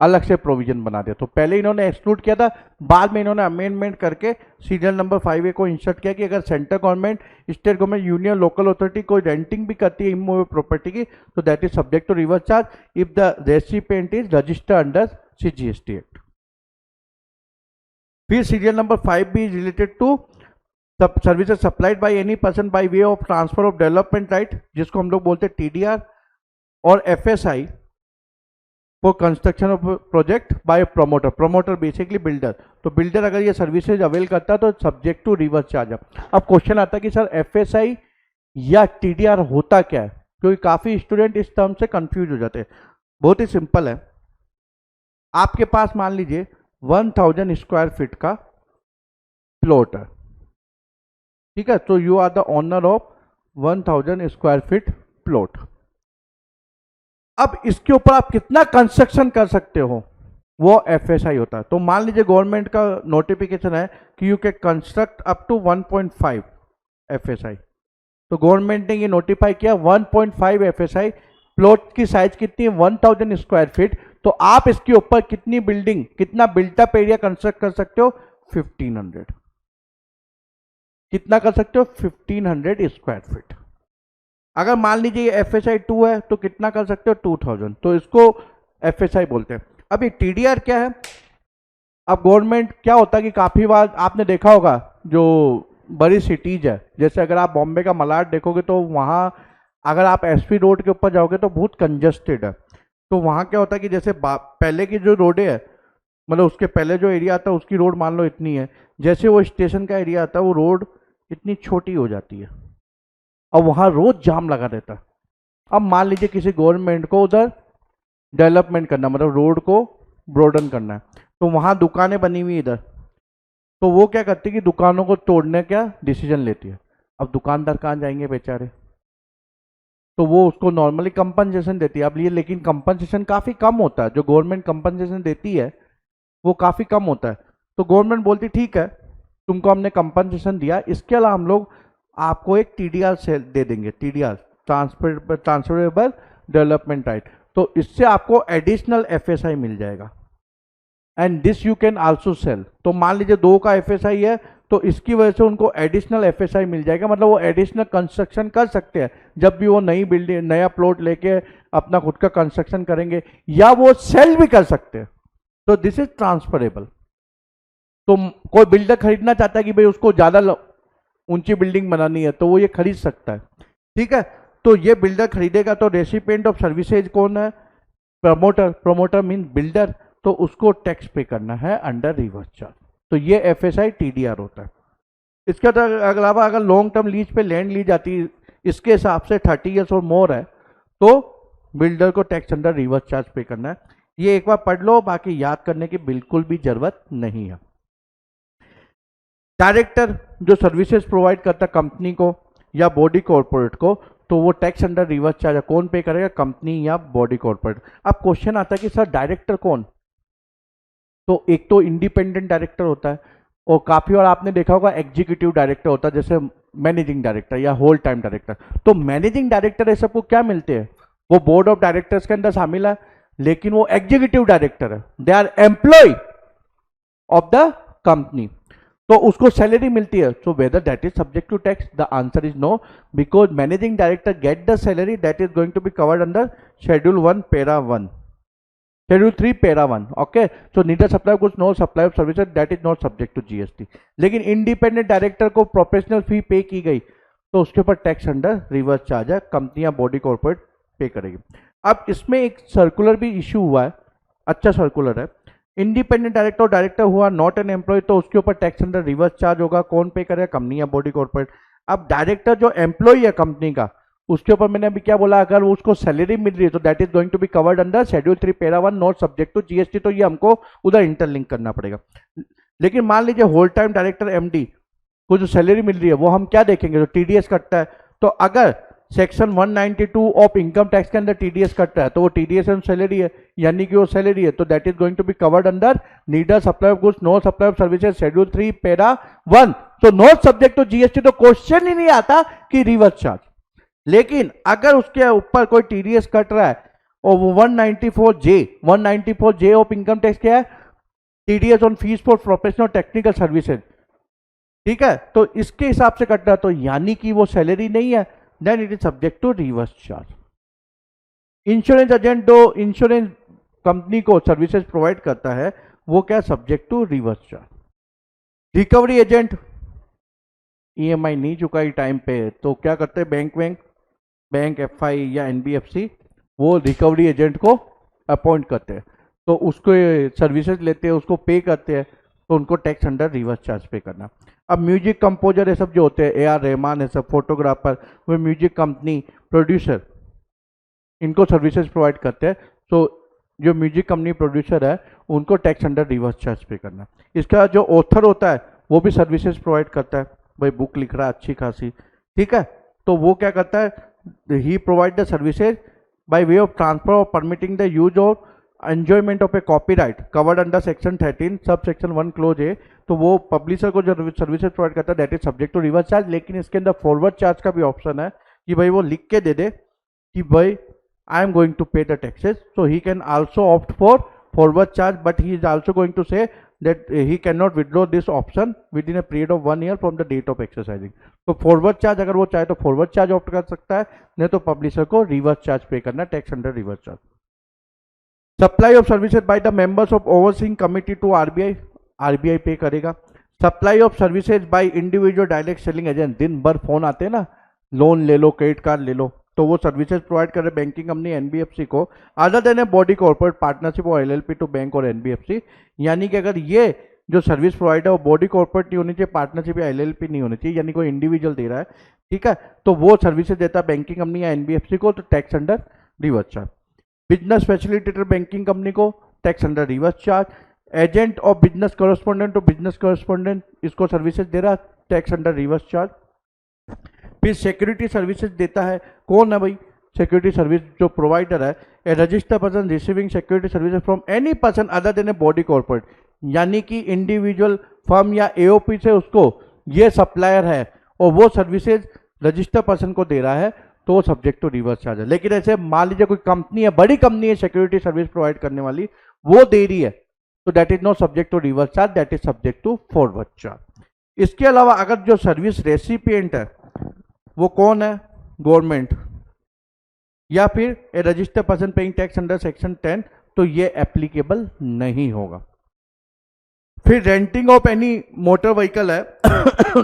[SPEAKER 1] अलग से प्रोविजन बना दिया। तो पहले इन्होंने एक्सक्लूड किया था, बाद में इन्होंने अमेंडमेंट करके सीरियल नंबर 5A को इंसर्ट किया कि अगर central government, state government, union, local authority कोई रेंटिंग भी करती है इमूवेबल प्रॉपर्टी की तो that is subject to reverse charge if the recipient is registered under CGST act. फिर serial number 5B is related to services supplied by any person by way of transfer of development right, जिसको हम लोग बोलते हैं TDR, और FSI for construction of project by promoter. Promoter basically builder. तो builder अगर ये सर्विसेज अवेल करता है तो सब्जेक्ट टू रिवर्स चार्ज। अब क्वेश्चन आता है कि सर FSI या TDR होता क्या है, क्योंकि काफी स्टूडेंट इस टर्म से कंफ्यूज हो जाते हैं। बहुत ही सिंपल है, आपके पास मान लीजिए 1000 स्क्वायर फीट का प्लॉट है, ठीक है, तो you are the owner of 1000 square feet plot. अब इसके ऊपर आप कितना कंस्ट्रक्शन कर सकते हो वो FSI होता है। तो मान लीजिए गवर्नमेंट का नोटिफिकेशन है कि you can construct up to 1.5 FSI, तो गवर्नमेंट ने ये नोटिफाई किया 1.5 FSI, प्लॉट की साइज कितनी है 1000 स्क्वायर फीट, तो आप इसके ऊपर कितनी बिल्डिंग, कितना बिल्टअप एरिया कंस्ट्रक्ट कर सकते हो? 1500। कितना कर सकते हो? 1500 स्क्वायर फीट। अगर मान लीजिए ये FSI 2 है तो कितना कर सकते हो? 2000। तो इसको FSI बोलते हैं। अब ये TDR क्या है? अब गवर्नमेंट क्या होता है कि काफी बार आपने देखा होगा जो बड़ी सिटीज है, जैसे अगर आप बॉम्बे का मलाड देखोगे तो वहाँ अगर आप SP रोड के ऊपर जाओगे तो बहुत कंजस्टेड है। तो वहाँ क्या होता है कि जैसे पहले की जो रोडें है, मतलब उसके पहले जो एरिया आता है उसकी रोड मान लो इतनी है, जैसे वो स्टेशन का एरिया आता है वो रोड इतनी छोटी हो जाती है और वहाँ रोज जाम लगा रहता है। अब मान लीजिए किसी गवर्नमेंट को उधर डेवलपमेंट करना, मतलब रोड को ब्रॉडन करना है, तो वहाँ दुकानें बनी हुई इधर, तो वो क्या करती है कि दुकानों को तोड़ने का डिसीजन लेती है। अब दुकानदार कहाँ जाएंगे बेचारे, तो वो उसको नॉर्मली कंपनसेशन देती है। अब ये लेकिन कंपनसेशन काफ़ी कम होता है, जो गवर्नमेंट कंपनसेशन देती है वो काफ़ी कम होता है। तो गवर्नमेंट बोलती ठीक है तुमको हमने कंपनसेशन दिया, इसके अलावा हम लोग आपको एक टीडीआर सेल दे देंगे, टीडीआर ट्रांसफरेबल डेवलपमेंट राइट। तो इससे आपको एडिशनल एफएसआई मिल जाएगा and this you can also sell. तो मान लीजिए 2 का एफएसआई है तो इसकी वजह से उनको एडिशनल एफएसआई मिल जाएगा, मतलब वो एडिशनल कंस्ट्रक्शन कर सकते हैं जब भी वो नई बिल्डिंग नया प्लॉट लेके अपना खुद का कंस्ट्रक्शन करेंगे, या वो सेल भी कर सकते हैं। तो दिस इज ट्रांसफरेबल। तो कोई बिल्डर खरीदना चाहता है कि भाई उसको ज्यादा ऊंची बिल्डिंग बनानी है तो वो ये खरीद सकता है, ठीक है। तो ये बिल्डर खरीदेगा तो रेसिपिएंट ऑफ सर्विसेज कौन है? प्रमोटर। प्रमोटर मीन बिल्डर, तो उसको टैक्स पे करना है अंडर रिवर्स चार्ज। तो ये एफएसआई टीडीआर होता है। इसके अलावा अगर लॉन्ग टर्म लीज पे लैंड ली जाती है, इसके हिसाब से 30 ईयर्स और मोर है, तो बिल्डर को tax under reverse charge pay करना है। ये एक बार पढ़ लो, बाकी याद करने की बिल्कुल भी जरूरत नहीं है। डायरेक्टर जो सर्विसेज प्रोवाइड करता है कंपनी को या बॉडी कॉर्पोरेट को, तो वो टैक्स अंडर रिवर्स चार्ज कौन पे करेगा? कंपनी या बॉडी कॉर्पोरेट। अब क्वेश्चन आता है कि सर डायरेक्टर कौन? तो एक तो इंडिपेंडेंट डायरेक्टर होता है, और काफी बार आपने देखा होगा एग्जीक्यूटिव डायरेक्टर होता है, जैसे मैनेजिंग डायरेक्टर या होल टाइम डायरेक्टर। तो मैनेजिंग डायरेक्टर ये सबको क्या मिलते हैं? वो बोर्ड ऑफ डायरेक्टर्स के अंदर शामिल है, लेकिन वो एग्जीक्यूटिव डायरेक्टर है, they are employ of the company, तो उसको सैलरी मिलती है। So whether that is subject to tax? The answer is no, because managing director get the salary that is going to be covered under schedule 1 para 1, schedule 3 para 1। Okay, so neither supply goods no supply of services that is not subject to GST. लेकिन independent director को professional fee pay की गई तो उसके ऊपर tax under reverse charge है, company या body corporate पे करेगी। अब इसमें एक सर्कुलर भी इशू हुआ है, अच्छा सर्कुलर है। इंडिपेंडेंट डायरेक्टर और डायरेक्टर हुआ नॉट एन एम्प्लॉय, तो उसके ऊपर टैक्स अंडर रिवर्स चार्ज होगा, कौन पे करेगा? कंपनी या बॉडी कॉर्पोरेट। अब डायरेक्टर जो एम्प्लॉय है कंपनी का, उसके ऊपर मैंने अभी क्या बोला, अगर उसको सैलरी मिल रही है तो that is going to be covered under schedule 3 para 1 not subject to GST. तो ये हमको उधर इंटरलिंक करना पड़ेगा। लेकिन मान लीजिए होल टाइम डायरेक्टर एमडी को जो सैलरी मिल रही है वो हम क्या देखेंगे? तो टीडीएस कटता है। तो अगर सेक्शन 192 ऑफ इनकम टैक्स के अंदर टीडीएस कटता है तो वो टीडीएस एंड सैलरी है, यानी कि वो सैलरी है, तो that is going to be covered under neither supply of goods no supply of services schedule 3 para 1, तो नॉट सब्जेक्ट टू जीएसटी। तो क्वेश्चन ही नहीं आता कि रिवर्स चार्ज। लेकिन अगर उसके ऊपर कोई टीडीएस कट रहा है और वो 194J ऑफ इनकम टैक्स क्या है? TDS on fees for professional technical services, ठीक है, तो इसके हिसाब से कट रहा है, तो यानी कि वो सैलरी नहीं है, then it is subject to reverse charge. Insurance agent जो इंश्योरेंस कंपनी को सर्विसेज प्रोवाइड करता है वो क्या? Subject to reverse charge. Recovery agent EMI नहीं चुकाई टाइम पे तो क्या करते हैं? बैंक एफआई या एनबीएफसी वो रिकवरी एजेंट को अपॉइंट करते हैं, तो उसको सर्विसेज लेते हैं, उसको पे करते हैं, तो उनको tax under reverse charge pay करना। अब म्यूजिक कंपोजर ये सब जो होते हैं, ए आर रहमान है सब, फोटोग्राफर, वो म्यूजिक कंपनी, प्रोड्यूसर, इनको सर्विसेज प्रोवाइड करते हैं, तो जो म्यूजिक कंपनी प्रोड्यूसर है उनको tax under reverse charge pay करना। इसका जो ऑथर होता है वो भी सर्विसेज प्रोवाइड करता है, भाई बुक लिख रहा है अच्छी खासी, ठीक है, तो वो क्या करता है? He provide the services by way of transfer और परमिटिंग द यूज और enjoyment of a copyright covered under section 13 sub section 1 close ए। तो वो पब्लिशर को जो सर्विसेज प्रोवाइड करता है that is subject to reverse charge. लेकिन इसके अंदर फॉरवर्ड चार्ज का भी ऑप्शन है कि भाई वो लिख के दे दे कि भाई I am going to pay the taxes, so he can also opt for forward charge, but he is also going to say that he cannot withdraw this option within a period of 1 year from the date of exercising। तो forward charge अगर वो चाहे तो forward charge opt कर सकता है, नहीं तो पब्लिशर को रिवर्स चार्ज पे करना, tax under reverse charge. Supply of services by the members of overseeing committee to RBI, RBI pay करेगा। Supply of services by individual direct selling agent, दिन भर फोन आते हैं ना, लोन ले लो, credit card ले लो, तो वो सर्विसेज प्रोवाइड कर रहे बैंकिंग कंपनी एनबीएफसी को, other than a body corporate partnership और एलएलपी टू बैंक और एनबीएफसी। यानी कि अगर ये जो सर्विस प्रोवाइडर वो बॉडी कॉर्पोरेट नहीं होनी चाहिए, पार्टनरशिप या एलएलपी नहीं होनी चाहिए, यानी कोई इंडिविजुअल दे रहा है, ठीक है, तो वो सर्विसेज देता है बैंकिंग कंपनी या एनबीएफसी को, तो tax under reverse charge. Business facilitator banking company को tax under reverse charge. Agent of business correspondent तो बिजनेस कॉरेस्पॉन्डेंट इसको सर्विसेज दे रहा, टैक्स अंडर रिवर्स चार्ज। फिर सिक्योरिटी सर्विसेज देता है, कौन है भाई? सिक्योरिटी सर्विस जो प्रोवाइडर है, a registered person receiving security services from any person other than a body corporate, यानी कि इंडिविजुअल फर्म या एओपी से उसको ये सप्लायर है और वो सर्विसेज रजिस्टर पर्सन को दे रहा है तो वो सब्जेक्ट टू रिवर्स चार्ज है। लेकिन ऐसे मान लीजिए कोई कंपनी है, बड़ी कंपनी है सिक्योरिटी सर्विस प्रोवाइड करने वाली, वो दे रही है, तो that is not subject to reverse charge, that is subject to forward charge. इसके अलावा अगर जो सर्विस रेसिपिएंट है वो कौन है, गवर्नमेंट या फिर a register person paying tax under section 10, तो ये एप्लीकेबल नहीं होगा। फिर renting of any motor vehicle है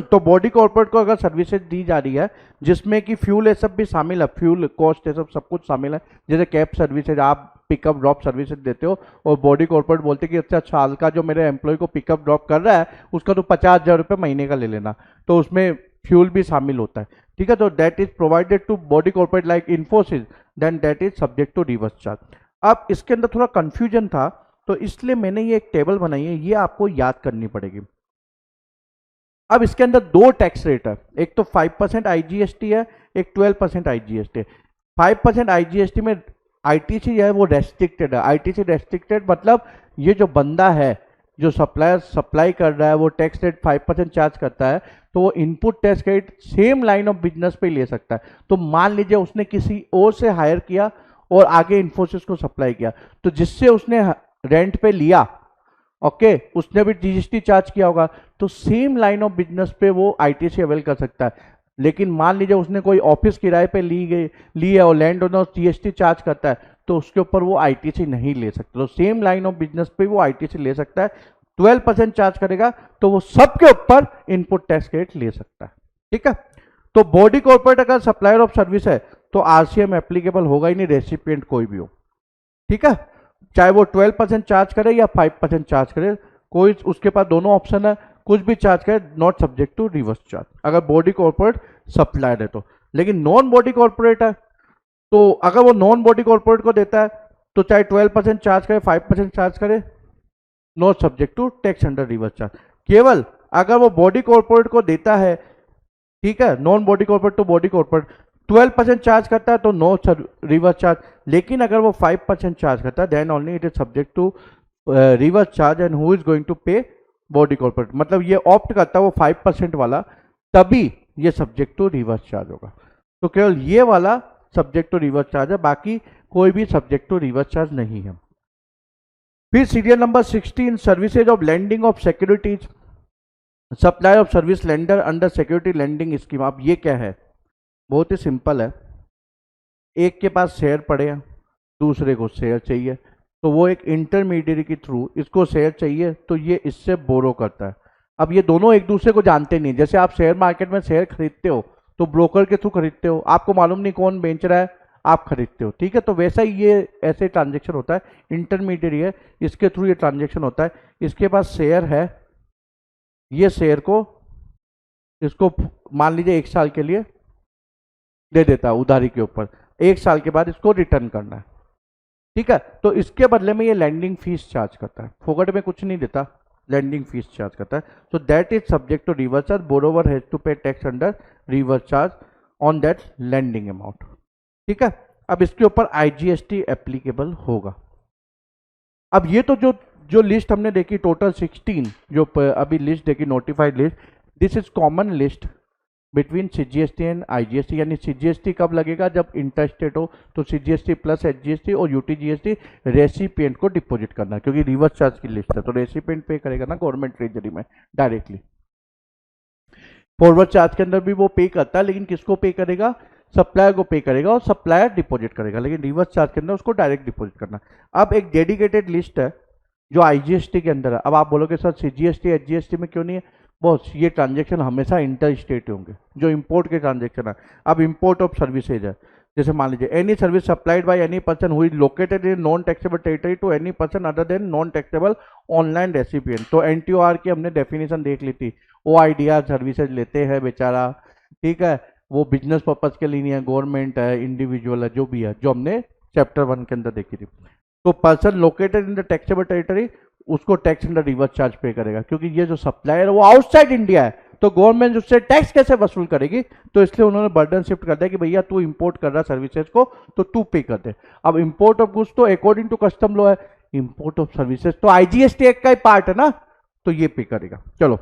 [SPEAKER 1] तो बॉडी कॉर्पोरेट को अगर सर्विसेज दी जा रही है जिसमें कि फ्यूल ये सब भी शामिल है, फ्यूल कॉस्ट ये सब कुछ शामिल है, जैसे कैब सर्विसेज, आप पिकअप ड्रॉप सर्विसेज देते हो और बॉडी कॉर्पोरेट बोलते कि अच्छा साल का जो मेरे एम्प्लॉय को पिकअप ड्रॉप कर रहा है उसका तो 50,000 रुपये महीने का ले लेना, तो उसमें फ्यूल भी शामिल होता है, ठीक है। तो that is provided to body corporate like Infosys, then that is subject to reverse charge. अब इसके अंदर थोड़ा कंफ्यूजन था तो इसलिए मैंने ये एक टेबल बनाई है, ये आपको याद करनी पड़ेगी। अब इसके अंदर दो टैक्स रेट है, एक तो 5% आईजीएसटी है, एक 12% आईजीएसटी है। 5% आईजीएसटी में आईटीसी है वो रेस्ट्रिक्टेड है। आईटीसी रेस्ट्रिक्टेड मतलब ये जो बंदा है जो सप्लायर सप्लाई कर रहा है वो टैक्स रेट 5% चार्ज करता है, तो वो input tax rate same line of business पे ले सकता है। तो मान लीजिए उसने किसी और से हायर किया और आगे इन्फोसिस को सप्लाई किया, तो जिससे उसने रेंट पे लिया, ओके, उसने भी जीएसटी चार्ज किया होगा, तो सेम लाइन ऑफ बिजनेस पे वो आईटीसी अवेल कर सकता है। लेकिन मान लीजिए उसने कोई ऑफिस किराए पे ली है और लैंड ओनर जीएसटी चार्ज करता है, तो उसके ऊपर वो आईटीसी नहीं ले सकता। तो सेम लाइन ऑफ बिजनेस पे वो आईटीसी ले सकता है। 12% चार्ज करेगा तो वो सबके ऊपर इनपुट टैक्स रेट ले सकता है, ठीक है। तो बॉडी कॉर्पोरेट अगर सप्लायर ऑफ सर्विस है तो आरसीएम एप्लीकेबल होगा ही नहीं, रेसिपिएंट कोई भी हो, ठीक है, चाहे वो 12% चार्ज करे या 5% चार्ज करे, कोई उसके पास दोनों ऑप्शन है, कुछ भी चार्ज करे, not subject to reverse charge अगर बॉडी कॉर्पोरेट सप्लायर है तो। लेकिन नॉन बॉडी कॉर्पोरेट है तो अगर वो नॉन बॉडी कॉर्पोरेट को देता है तो चाहे 12% चार्ज करे, 5% चार्ज करे, not subject to tax under reverse charge. केवल अगर वो बॉडी कॉर्पोरेट को देता है, ठीक है, non body corporate to body corporate 12% charge करता है तो नो रिवर्स चार्ज। लेकिन अगर वो 5% चार्ज करता है then only it is subject to reverse charge and who is going to pay, body corporate. मतलब ये ऑप्ट करता है वो 5% वाला, तभी ये सब्जेक्ट टू रिवर्स चार्ज होगा। तो केवल ये वाला सब्जेक्ट टू रिवर्स चार्ज है, बाकी कोई भी सब्जेक्ट टू रिवर्स चार्ज नहीं है। फिर serial number 16, services of lending of securities, supply of service lender under security lending scheme. अब ये क्या है, बहुत ही सिंपल है। एक के पास शेयर पड़े हैं, दूसरे को शेयर चाहिए, तो वो एक इंटरमीडिएट के थ्रू इसको शेयर चाहिए तो ये इससे बोरो करता है। अब ये दोनों एक दूसरे को जानते नहीं, जैसे आप शेयर मार्केट में शेयर खरीदते हो तो ब्रोकर के थ्रू खरीदते हो, आपको मालूम नहीं कौन बेच रहा है, आप खरीदते हो, ठीक है। तो वैसा ही ये ऐसे ट्रांजेक्शन होता है, इंटरमीडिएट है, इसके थ्रू ये ट्रांजेक्शन होता है। इसके पास शेयर है, ये शेयर को इसको मान लीजिए 1 साल के लिए दे देता है उधारी के ऊपर, 1 साल के बाद इसको रिटर्न करना है, ठीक है। तो इसके बदले में ये लैंडिंग फीस चार्ज करता है, फोकट में कुछ नहीं देता, लैंडिंग फीस चार्ज करता है। So that is subject to reverse charge, borrower has to pay tax under reverse charge on that lending amount, ठीक है। अब इसके ऊपर आईजीएसटी एप्लीकेबल होगा। अब ये तो जो लिस्ट हमने देखी टोटल 16, जो अभी लिस्ट देखी notified list, this is common list between CGST and IGST. यानी सीजीएसटी कब लगेगा, जब इंटरस्टेट हो, तो सीजीएसटी प्लस एचजीएसटी और यूटीजीएसटी रेसिपिएंट को डिपॉजिट करना, क्योंकि रिवर्स चार्ज की लिस्ट है तो रेसिपिएंट पे करेगा ना गवर्नमेंट ट्रेजरी में डायरेक्टली। फॉरवर्ड चार्ज के अंदर भी वो पे करता है, लेकिन किसको पे करेगा, सप्लायर को पे करेगा और सप्लायर डिपॉजिट करेगा, लेकिन रिवर्स चार्ज के अंदर उसको डायरेक्ट डिपॉजिट करना। अब एक डेडिकेटेड लिस्ट है जो आईजीएसटी के अंदर है। अब आप बोलोगे सर सीजीएसटी एचजीएसटी में क्यों नहीं है, बॉस ये ट्रांजेक्शन हमेशा इंटर स्टेट होंगे, जो इंपोर्ट के ट्रांजेक्शन है। अब इंपोर्ट ऑफ सर्विसेज है, जैसे मान लीजिए any service supplied by any person who is located in non taxable territory to any person other than non taxable online recipient. तो एनटीओआर की हमने डेफिनेशन देख ली थी, ओआईडीआर सर्विसेज लेते हैं बेचारा, ठीक है, वो बिजनेस पर्पज के लिए नहीं है, गवर्नमेंट है, इंडिविजुअल है, जो भी है, जो हमने चैप्टर 1 के अंदर देखी थी। तो person located in the taxable territory उसको टैक्स अंडर रिवर्स चार्ज पे करेगा, क्योंकि ये जो सप्लायर है वो आउटसाइड इंडिया है, तो गवर्नमेंट उससे टैक्स कैसे वसूल करेगी, तो इसलिए उन्होंने बर्डन शिफ्ट कर दिया कि भैया तू इंपोर्ट कर रहा सर्विसेज को तो तू पे कर दे। अब इंपोर्ट ऑफ गुड्स तो अकॉर्डिंग टू कस्टम लॉ है, इंपोर्ट ऑफ सर्विसेज तो आईजीएसटी एक्ट का ही पार्ट है ना, तो ये पे करेगा। चलो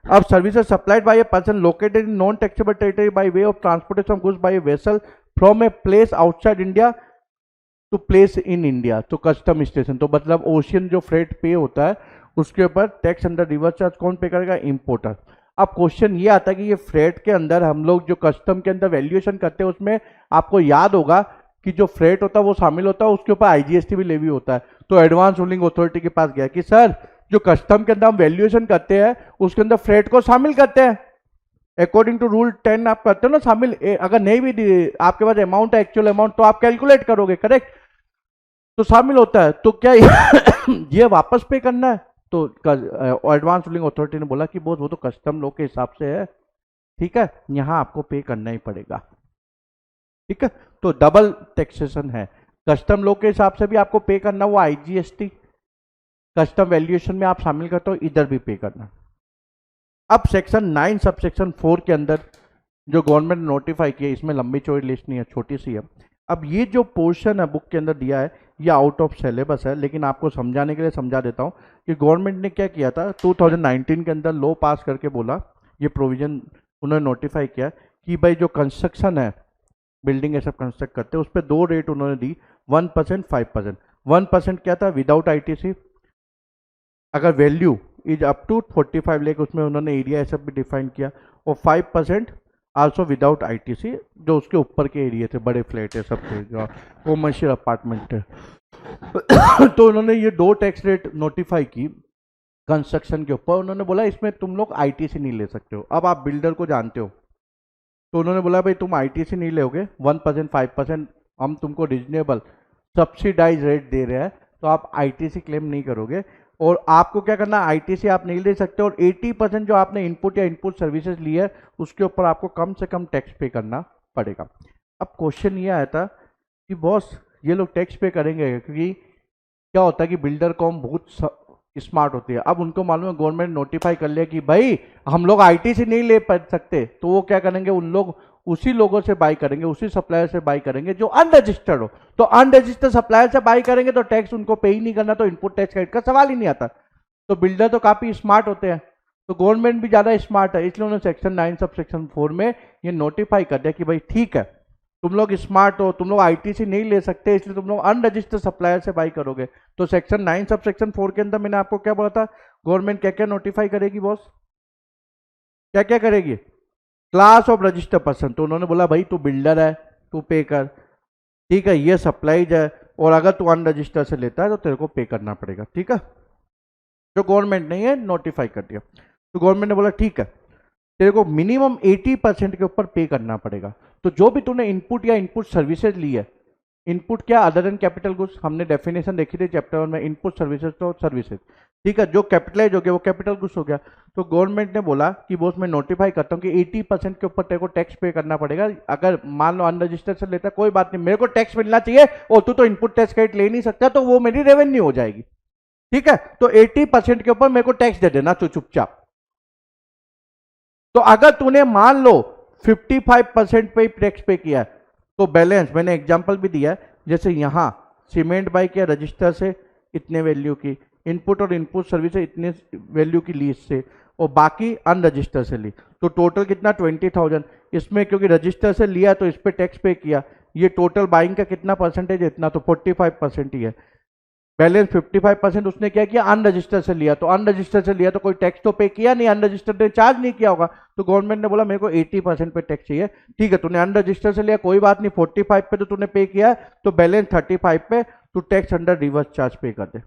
[SPEAKER 1] अब services supplied by a person located in non taxable territory by way of transportation of goods by a vessel from a place outside India to place in India तो कस्टम स्टेशन, तो मतलब ओशियन जो freight पे होता है उसके ऊपर tax under reverse charge कौन पे करेगा? इंपोर्टर। अब क्वेश्चन ये आता है कि ये फ्रेट के अंदर हम लोग जो कस्टम के अंदर वैल्यूएशन करते हैं उसमें आपको याद होगा कि जो फ्रेट होता है वो शामिल होता है, उसके ऊपर आईजीएसटी भी लेवी होता है। तो एडवांस रूलिंग अथॉरिटी के पास गया कि सर जो कस्टम के अंदर हम वैल्यूएशन करते हैं उसके अंदर फ्रेट को शामिल करते हैं, अकॉर्डिंग टू रूल 10 आप करते हो ना शामिल। अगर नहीं भी आपके पास अमाउंट है एक्चुअल अमाउंट तो आप कैलकुलेट करोगे, करेक्ट, तो शामिल होता है। तो क्या ये वापस पे करना है? तो एडवांस रूलिंग अथॉरिटी ने बोला कि वो तो कस्टम लॉ के हिसाब से है, ठीक है, यहां आपको पे करना ही पड़ेगा, ठीक है। तो डबल टैक्सेशन है, कस्टम लॉ के हिसाब से भी आपको पे करना, वो आईजीएसटी कस्टम वैल्यूएशन में आप शामिल करते हो, इधर भी पे करना। अब सेक्शन 9 सबसेक्शन 4 के अंदर जो गवर्नमेंट ने नोटिफाई किया, इसमें लंबी चौड़ी लिस्ट नहीं है, छोटी सी है। अब ये जो पोर्शन है बुक के अंदर दिया है ये आउट ऑफ सिलेबस है, लेकिन आपको समझाने के लिए समझा देता हूँ कि गवर्नमेंट ने क्या किया था 2019 के अंदर लॉ पास करके बोला, ये प्रोविजन उन्होंने नोटिफाई किया कि भाई जो कंस्ट्रक्शन है, बिल्डिंग ये सब कंस्ट्रक्ट करते हैं, उस पर 2 रेट उन्होंने दी, 1%, 5%। 1% क्या था? विदाउट आईटीसी, अगर value is up to 45 lakh, उसमें उन्होंने एरिया सब भी डिफाइन किया, और 5% आल्सो विदाउट आईटीसी, जो उसके ऊपर के एरिया थे, बड़े फ्लैट है सब थे, जो कॉमर्शियल अपार्टमेंट है। तो उन्होंने ये 2 टैक्स रेट नोटिफाई की कंस्ट्रक्शन के ऊपर। उन्होंने बोला इसमें तुम लोग आईटीसी नहीं ले सकते हो। अब आप बिल्डर को जानते हो, तो उन्होंने बोला भाई तुम आईटीसी नहीं लोगे, 1%, 5% हम तुमको रिजनेबल सब्सिडाइज रेट दे रहे हैं, तो आप आईटीसी क्लेम नहीं करोगे, और आपको क्या करना, आईटीसी आप नहीं ले सकते, और 80% जो आपने इनपुट या इनपुट सर्विसेज ली है उसके ऊपर आपको कम से कम टैक्स पे करना पड़ेगा। अब क्वेश्चन ये आया था कि बॉस ये लोग टैक्स पे करेंगे, क्योंकि क्या होता है कि बिल्डर कॉम बहुत स्मार्ट होती है। अब उनको मालूम है गवर्नमेंट नोटिफाई कर लिया कि भाई हम लोग आईटीसी नहीं ले सकते, तो वो क्या करेंगे, उन लोग उसी लोगों से बाई करेंगे, उसी सप्लायर से बाई करेंगे जो अनरजिस्टर्ड हो। तो अनरजिस्टर्ड सप्लायर से बाई करेंगे तो टैक्स उनको पे ही नहीं करना, तो इनपुट टैक्स क्रेडिट का सवाल ही नहीं आता। तो बिल्डर तो काफी स्मार्ट होते हैं, तो गवर्नमेंट भी ज्यादा स्मार्ट है, इसलिए उन्होंने सेक्शन 9 सब सेक्शन 4 में ये नोटिफाई कर दिया कि भाई ठीक है, तुम लोग स्मार्ट हो, तुम लोग आईटीसी नहीं ले सकते, इसलिए तुम लोग अनरजिस्टर्ड सप्लायर से बाई करोगे। तो सेक्शन 9 सब सेक्शन 4 के अंदर मैंने आपको क्या बोला था, गवर्नमेंट क्या क्या नोटिफाई करेगी बॉस, क्या क्या करेगी? Class of registered person. तो उन्होंने बोला भाई तू बिल्डर है, तू पे कर, ठीक है, ये सप्लाईज है, और अगर तू अनरजिस्टर्ड से लेता है तो तेरे को पे करना पड़ेगा, ठीक है। जो गवर्नमेंट ने ये नोटिफाई कर दिया, तो गवर्नमेंट ने बोला ठीक है, तेरे को मिनिमम 80% के ऊपर पे करना पड़ेगा। तो जो भी तूने इनपुट या इनपुट सर्विसेज ली है, इनपुट क्या, अदर देन कैपिटल गुड्स, हमने डेफिनेशन देखी थी चैप्टर 1 में, इनपुट सर्विसेज तो सर्विसेज, ठीक है, जो कैपिटलाइज हो गया वो कैपिटल गुड्स हो गया। तो गवर्नमेंट ने बोला कि वो मैं नोटिफाई करता हूँ कि 80% के ऊपर तेरे को टैक्स पे करना पड़ेगा। अगर मान लो अनरजिस्टर्ड से लेता, कोई बात नहीं, मेरे को टैक्स मिलना चाहिए, और तू तो इनपुट टैक्स क्रेडिट ले नहीं सकता, तो वो मेरी रेवेन्यू हो जाएगी, ठीक है। तो 80% के ऊपर मेरे को टैक्स दे देना, तो चुपचाप। तो अगर तूने मान लो 55% पे टैक्स पे किया है, तो बैलेंस, मैंने एग्जांपल भी दिया है, जैसे यहां सीमेंट बाई किया रजिस्टर से इतने वैल्यू की, इनपुट और इनपुट सर्विस से इतने वैल्यू की लीज से, और बाकी अनरजिस्टर से ली, तो टोटल कितना 20,000। इसमें क्योंकि रजिस्टर से लिया तो इस पर टैक्स पे किया, ये टोटल बाइंग का कितना परसेंटेज है, इतना, तो 45% ही है। बैलेंस 55% उसने क्या किया, अनरजिस्टर्ड से लिया, तो अनरजिस्टर्ड से लिया तो कोई टैक्स तो पे किया नहीं, अनरजिस्टर्ड ने चार्ज नहीं किया होगा, तो गवर्नमेंट ने बोला मेरे को 80% पे टैक्स चाहिए, ठीक है, तूने अनरजिस्टर्ड से लिया कोई बात नहीं, 45 पे तो तूने पे किया, तो बैलेंस 35 पे तू टैक्स अंडर रिवर्स चार्ज पे कर दे,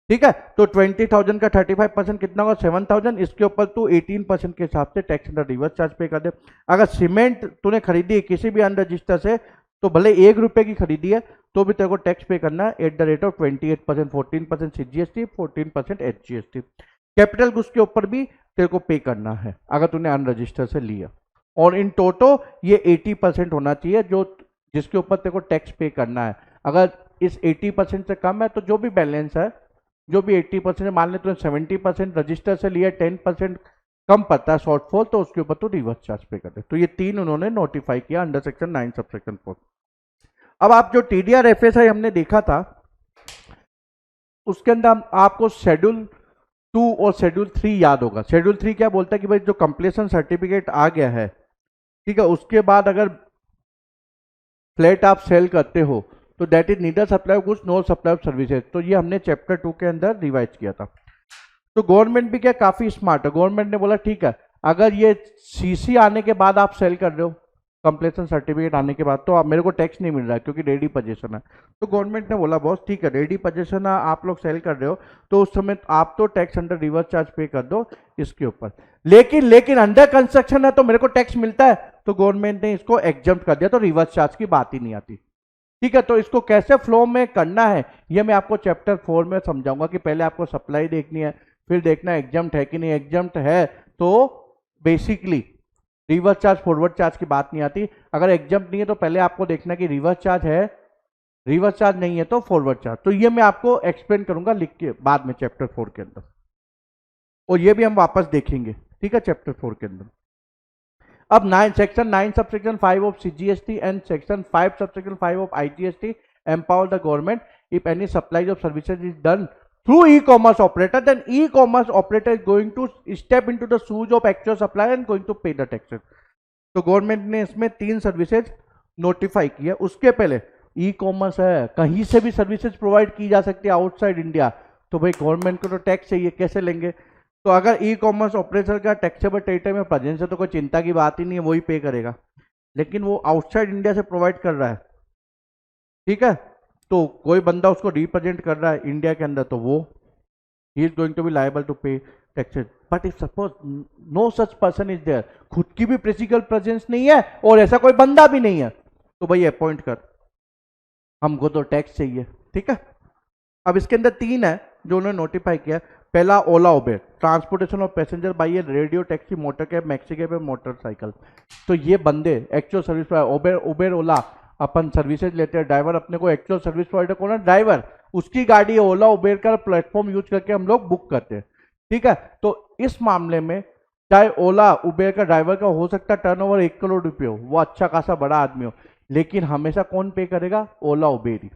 [SPEAKER 1] ठीक है। तो 20,000 का 35% कितना होगा, 7,000, इसके ऊपर तू 18% के हिसाब से टैक्स अंडर रिवर्स चार्ज पे कर दे। अगर सीमेंट तूने खरीदी किसी भी अनरजिस्टर से, तो भले 1 रुपए की खरीदी है तो भी तेरे को टैक्स पे करना है at the rate of 28%, 14% CGST, 14% HGST. Capital goods के ऊपर भी तेरे को पे करना है अगर तूने अनरजिस्टर से लिया, और इन टोटल ये 80% होना चाहिए जो जिसके ऊपर तेरे को टैक्स पे करना है। अगर इस 80% से कम है तो जो भी बैलेंस है, जो भी 80%, मान ले तूने 70% रजिस्टर से लिया, 10% कम पड़ता है शॉर्टफॉल, तो उसके ऊपर तो रिवर्स चार्ज पे कर दे। तो ये 3 उन्होंने नोटिफाई किया अंडर सेक्शन 9 सब सेक्शन 4। अब आप जो टीडीआर एफएसआई हमने देखा था, उसके अंदर आपको शेड्यूल 2 और शेड्यूल 3 याद होगा। शेड्यूल 3 क्या बोलता है कि भाई जो कंप्लीशन सर्टिफिकेट आ गया है, ठीक है, उसके बाद अगर फ्लैट आप सेल करते हो तो that is neither supply of goods nor supply of services. तो ये हमने चैप्टर 2 के अंदर रिवाइज किया था। तो गवर्नमेंट भी क्या काफी स्मार्ट है, गवर्नमेंट ने बोला ठीक है अगर ये सीसी आने के बाद आप सेल कर रहे हो, कंप्लीशन सर्टिफिकेट आने के बाद, तो आप मेरे को टैक्स नहीं मिल रहा है क्योंकि रेडी पोजीशन है। तो गवर्नमेंट ने बोला बॉस ठीक है रेडी पोजीशन आप लोग सेल कर रहे हो तो उस समय आप तो टैक्स अंडर रिवर्स चार्ज पे कर दो इसके ऊपर, लेकिन अंडर कंस्ट्रक्शन है तो मेरे को टैक्स मिलता है। तो गवर्नमेंट ने इसको एग्जम्प्ट कर दिया, तो रिवर्स चार्ज की बात ही नहीं आती। ठीक है, तो इसको कैसे फ्लो में करना है ये मैं आपको चैप्टर 4 में समझाऊंगा कि पहले आपको सप्लाई देखनी है, फिर देखना एग्जम्प्ट है कि नहीं, एग्जम्प्ट है तो basically reverse charge forward charge की बात नहीं आती। अगर एग्जम्प्ट नहीं है तो पहले आपको देखना कि रिवर्स चार्ज है, रिवर्स चार्ज नहीं है तो फॉरवर्ड चार्ज। तो ये मैं आपको एक्सप्लेन करूंगा लिख के बाद में चैप्टर 4 के अंदर, और ये भी हम वापस देखेंगे, ठीक है, चैप्टर 4 के अंदर। अब section 9 subsection 5 of CGST and section 5 subsection 5 of IGST empower the government if any supply of services is done through e-commerce operator, then e-commerce operator is going to step into the shoes of actual supplier and going to pay the taxes. तो government ने इसमें 3 services notify की है। उसके पहले e commerce है, कहीं से भी सर्विसेज प्रोवाइड की जा सकती है आउटसाइड इंडिया, तो भाई गवर्नमेंट को तो टैक्स चाहिए, कैसे लेंगे? तो अगर ई कॉमर्स ऑपरेटर का टैक्सेबल टेरिटरी में प्रेजेंस है तो कोई चिंता की बात ही नहीं है, वही पे करेगा। लेकिन वो आउटसाइड इंडिया से प्रोवाइड कर रहा है, ठीक है, तो कोई बंदा उसको रिप्रेजेंट कर रहा है इंडिया के अंदर, तो वो he is going to be liable to pay taxes. But if suppose no such person is there, खुद की भी फिजिकल प्रेजेंस नहीं है और ऐसा कोई बंदा भी नहीं है, तो भाई अपॉइंट कर, हमको तो टैक्स चाहिए, ठीक है। अब इसके अंदर 3 है जो उन्होंने नोटिफाई किया। पहला Ola Uber, transportation of passenger by a radio taxi motor cab maxi cab motorcycle. तो ये बंदे एक्चुअल सर्विस उबेर ओला अपन सर्विसेज लेते हैं, ड्राइवर अपने को एक्चुअल सर्विस प्रोवाइडर कौन है? ड्राइवर, उसकी गाड़ी है, ओला उबेर का प्लेटफॉर्म यूज करके हम लोग बुक करते हैं, ठीक है। तो इस मामले में चाहे ओला उबेर का ड्राइवर का हो सकता है टर्नओवर 1 करोड़ रुपये हो, वो अच्छा खासा बड़ा आदमी हो, लेकिन हमेशा कौन पे करेगा? ओला उबेर ही।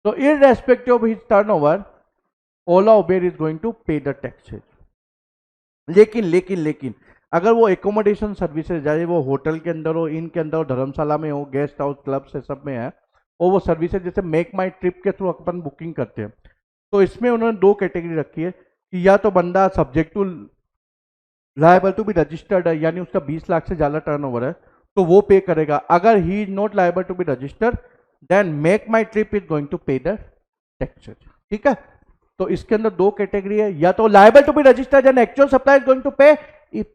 [SPEAKER 1] तो irrespective of his turnover Ola Uber is going to pay the taxes. लेकिन अगर वो एकोमोडेशन सर्विसेज, चाहे वो होटल के अंदर हो, इन के अंदर हो, धर्मशाला में हो, गेस्ट हाउस क्लब से सब में है, और वो सर्विसेज जैसे मेक माई ट्रिप के थ्रू अपन बुकिंग करते हैं, तो इसमें उन्होंने 2 कैटेगरी रखी है कि या तो बंदा subject to liable to be registered है, यानी उसका 20 लाख से ज्यादा टर्नओवर है, तो वो पे करेगा। अगर he is not liable to be registered then Make My Trip is going to pay the taxes, ठीक है। तो इसके अंदर 2 कैटेगरी है, या तो liable to be registered and actual supply is going to pay. If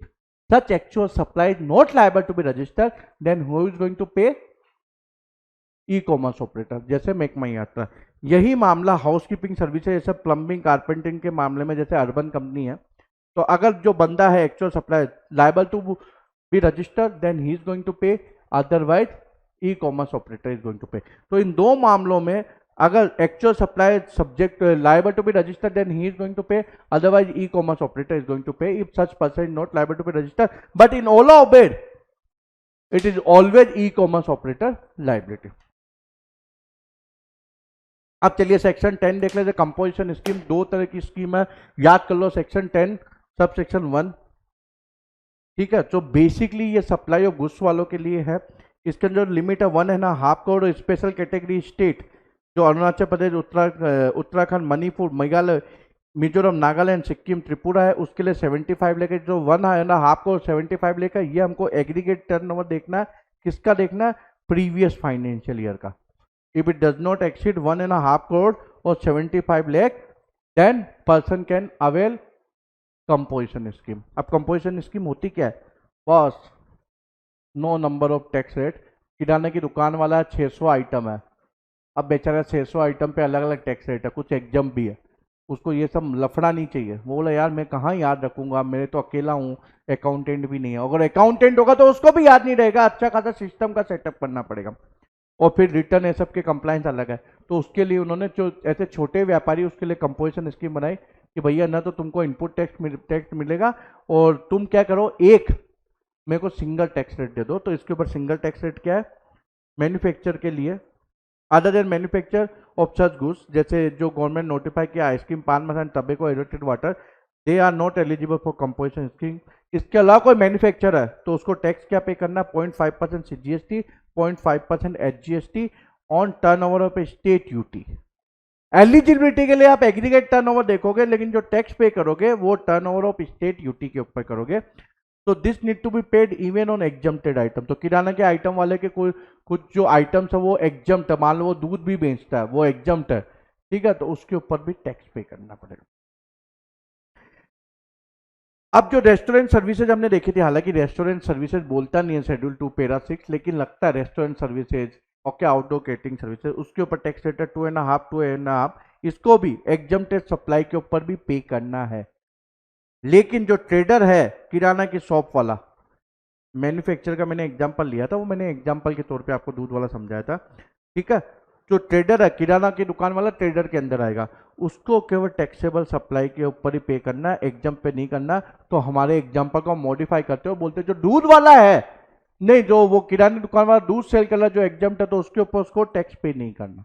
[SPEAKER 1] such actual supply is not liable to be registered, then who is going to pay? E-commerce operator, जैसे मेक माई यात्रा। यही मामला हाउसकीपिंग सर्विसेज जैसे plumbing carpenting के मामले में, जैसे urban company है, तो अगर जो बंदा है actual supply liable to be registered then he is going to pay, otherwise e-commerce operator is going to pay. तो इन 2 मामलों में अगर actual supply subject liable to be registered then he is going to pay, otherwise e-commerce operator is going to pay if such person is not liable to be registered. But in Ola Uber it is always e-commerce operator liability. अब चलिए section 10 देख लेते। Composition scheme, 2 तरह की scheme है, याद कर लो। Section 10 sub section 1, ठीक है। तो बेसिकली ये सप्लाई ऑफ गुड्स वालों के लिए है। इसके अंदर लिमिट है 1.5 करोड़। स्पेशल कैटेगरी स्टेट जो अरुणाचल प्रदेश, उत्तराखंड, मणिपुर, मेघालय, मिजोरम, नागालैंड, सिक्किम, त्रिपुरा है, उसके लिए 75 लेकर, जो 1.5 करोड़ 75 लेकर, ये हमको एग्रीगेट टर्नओवर देखना है। किसका देखना है? प्रीवियस फाइनेंशियल ईयर का। If it does not exceed 1.5 crore और 75 lakh then person can avail composition scheme. अब कंपोजिशन स्कीम होती क्या है? बस no number of tax rate. किराने की दुकान वाला 600 आइटम है, अब बेचारा 600 आइटम पे अलग अलग टैक्स रेट है, कुछ एग्जाम भी है, उसको ये सब लफड़ा नहीं चाहिए। वो बोला यार मैं कहाँ याद रखूंगा, मेरे तो अकेला हूँ, अकाउंटेंट भी नहीं है। अगर अकाउंटेंट होगा तो उसको भी याद नहीं रहेगा, अच्छा खासा सिस्टम का सेटअप करना पड़ेगा, और फिर रिटर्न ये सब के कंप्लाइंस अलग है। तो उसके लिए उन्होंने जो ऐसे छोटे व्यापारी, उसके लिए कंपोजिशन स्कीम बनाई कि भैया ना तो तुमको इनपुट टैक्स मिलेगा, और तुम क्या करो, एक मेरे को सिंगल टैक्स रेट दे दो। तो इसके ऊपर सिंगल टैक्स रेट क्या है? मैन्युफैक्चर के लिए other than manufacture of such goods, जैसे जो गवर्नमेंट नोटिफाई किया, ice cream, pan masala, tobacco, aerated water, they are not eligible for composition scheme. इसके अलावा कोई मैन्युफैक्चरर है तो उसको टैक्स क्या पे करना है, 0.5% CGST, 0.5% HGST on turnover of state UT. Eligibility के लिए आप एग्रीगेट टर्नओवर देखोगे, लेकिन जो टैक्स पे करोगे वो टर्नओवर ऑफ स्टेट यूटी के ऊपर करोगे। तो this need to be paid even on exempted item. तो किराना के आइटम वाले के कुछ जो आइटम्स है वो एग्जम्प्ट है, मान लो वो दूध भी बेचता है, वो एग्जम्प्ट है, ठीक है, तो उसके ऊपर भी टैक्स पे करना पड़ेगा। अब जो रेस्टोरेंट सर्विसेज हमने देखी थी, हालांकि रेस्टोरेंट सर्विसेज बोलता नहीं है शेड्यूल 2 पैरा 6, लेकिन लगता है restaurant services okay, outdoor catering services, उसके ऊपर टैक्स रेट है 2.5%। इसको भी एग्जम्प्टेड सप्लाई के ऊपर भी पे करना है। लेकिन जो ट्रेडर है किराना की शॉप वाला, मैन्युफैक्चरर का मैंने एग्जांपल लिया था, वो मैंने एग्जांपल के तौर पे आपको दूध वाला समझाया था, ठीक है। जो ट्रेडर है किराना की दुकान वाला, ट्रेडर के अंदर आएगा, उसको केवल टैक्सेबल सप्लाई के ऊपर ही पे करना है, एग्जाम्प पे नहीं करना। तो हमारे एग्जाम्पल को मॉडिफाई करते हो, बोलते जो दूध वाला है, नहीं, जो वो किराना दुकान वाला दूध सेल कर रहा है जो एग्जाम्प्ट है, तो उसके ऊपर उसको टैक्स पे नहीं करना।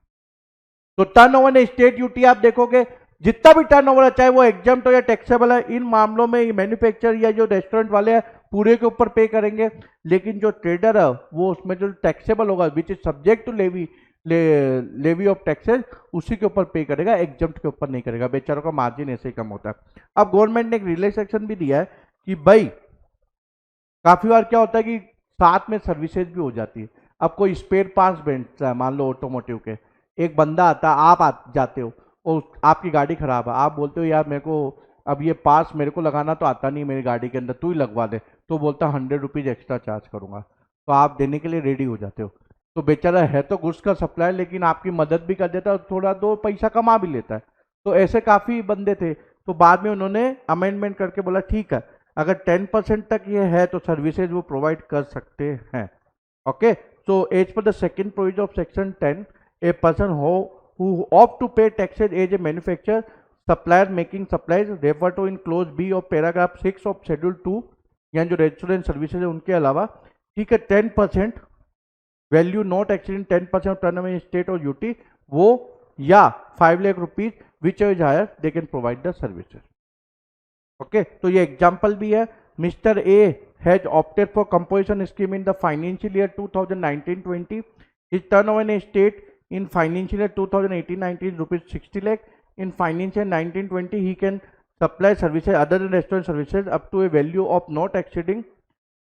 [SPEAKER 1] तो टर्नओवर ने स्टेट ड्यूटी आप देखोगे, जितना भी टर्नओवर है चाहे वो एग्जाम्प्ट हो या टैक्सेबल है, इन मामलों में मैन्युफैक्चरर या जो रेस्टोरेंट वाले हैं पूरे के ऊपर पे करेंगे। लेकिन जो ट्रेडर है वो उसमें जो टैक्सेबल होगा which is subject to levy of taxes, उसी के ऊपर पे करेगा, एग्जम्प्ट के ऊपर नहीं करेगा। बेचारों का मार्जिन ऐसे ही कम होता है। अब गवर्नमेंट ने एक रिलैक्सेशन भी दिया है कि भाई काफी बार क्या होता है कि साथ में सर्विसेज भी हो जाती है। अब कोई स्पेयर पार्ट्स बेचता है, मान लो ऑटोमोटिव के, एक बंदा आता है, आप जाते हो और आपकी गाड़ी खराब है, आप बोलते हो यार मेरे को अब ये पार्ट्स मेरे को लगाना तो आता नहीं मेरी गाड़ी के अंदर, तू ही लगवा दे। तो बोलता 100 रुपीज एक्स्ट्रा चार्ज करूंगा, तो आप देने के लिए रेडी हो जाते हो। तो बेचारा है तो गुड्स का सप्लाई, लेकिन आपकी मदद भी कर देता है और थोड़ा दो पैसा कमा भी लेता है। तो ऐसे काफी बंदे थे। तो बाद में उन्होंने अमेंडमेंट करके बोला ठीक है, अगर 10% तक ये है तो सर्विसेज वो प्रोवाइड कर सकते हैं। Okay, so as per the second provision of section 10, a person who opt to pay taxes as a manufacturer, supplier making supplies refer to in clause B of paragraph 6 of schedule 2, यानी जो restaurant services है उनके अलावा, ठीक है, 10% value not exceeding 10% of turnover in state और UT, वो या 5 lakh rupees which is higher they can provide the services. Okay, तो ये एग्जाम्पल भी है। Mister A has opted for composition scheme in the financial year 2019-20, his turnover in state in financial year 2018-19 rupees 60 lakh, in financial 19-20 he can supply services other than restaurant services up to a value of not exceeding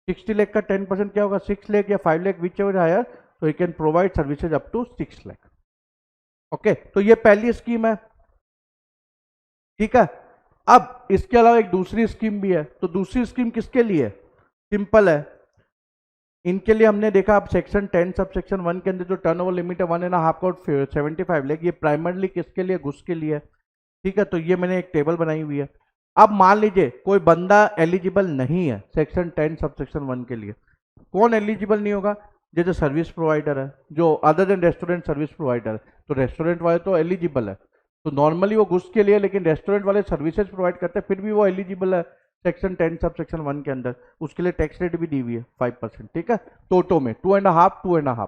[SPEAKER 1] 60 lakh का 10% क्या होगा, 6 lakh या 5 lakh which ever higher, so he can provide services up to 6 lakh। Okay, तो ये पहली scheme है, ठीक है। अब इसके अलावा एक दूसरी स्कीम भी है। तो दूसरी स्कीम किसके लिए? सिंपल है, इनके लिए हमने देखा अब सेक्शन 10 सब सेक्शन 1 के अंदर जो टर्नओवर लिमिट है 1.5 करोड़ 75 लाख, ये प्राइमरली किसके लिए? गुड्स के लिए, ठीक है। तो ये मैंने एक टेबल बनाई हुई है। अब मान लीजिए कोई बंदा एलिजिबल नहीं है सेक्शन 10 सब सेक्शन 1 के लिए। कौन एलिजिबल नहीं होगा? जैसे सर्विस प्रोवाइडर है, जो other than restaurant service provider है, तो रेस्टोरेंट वाले तो एलिजिबल है, तो नॉर्मली वो गुड्स के लिए, लेकिन रेस्टोरेंट वाले सर्विसेज प्रोवाइड करते हैं फिर भी वो एलिजिबल है सेक्शन 10 सब सेक्शन 1 के अंदर। उसके लिए टैक्स रेट भी दी हुई है 5%, ठीक है। टोटो में 2.5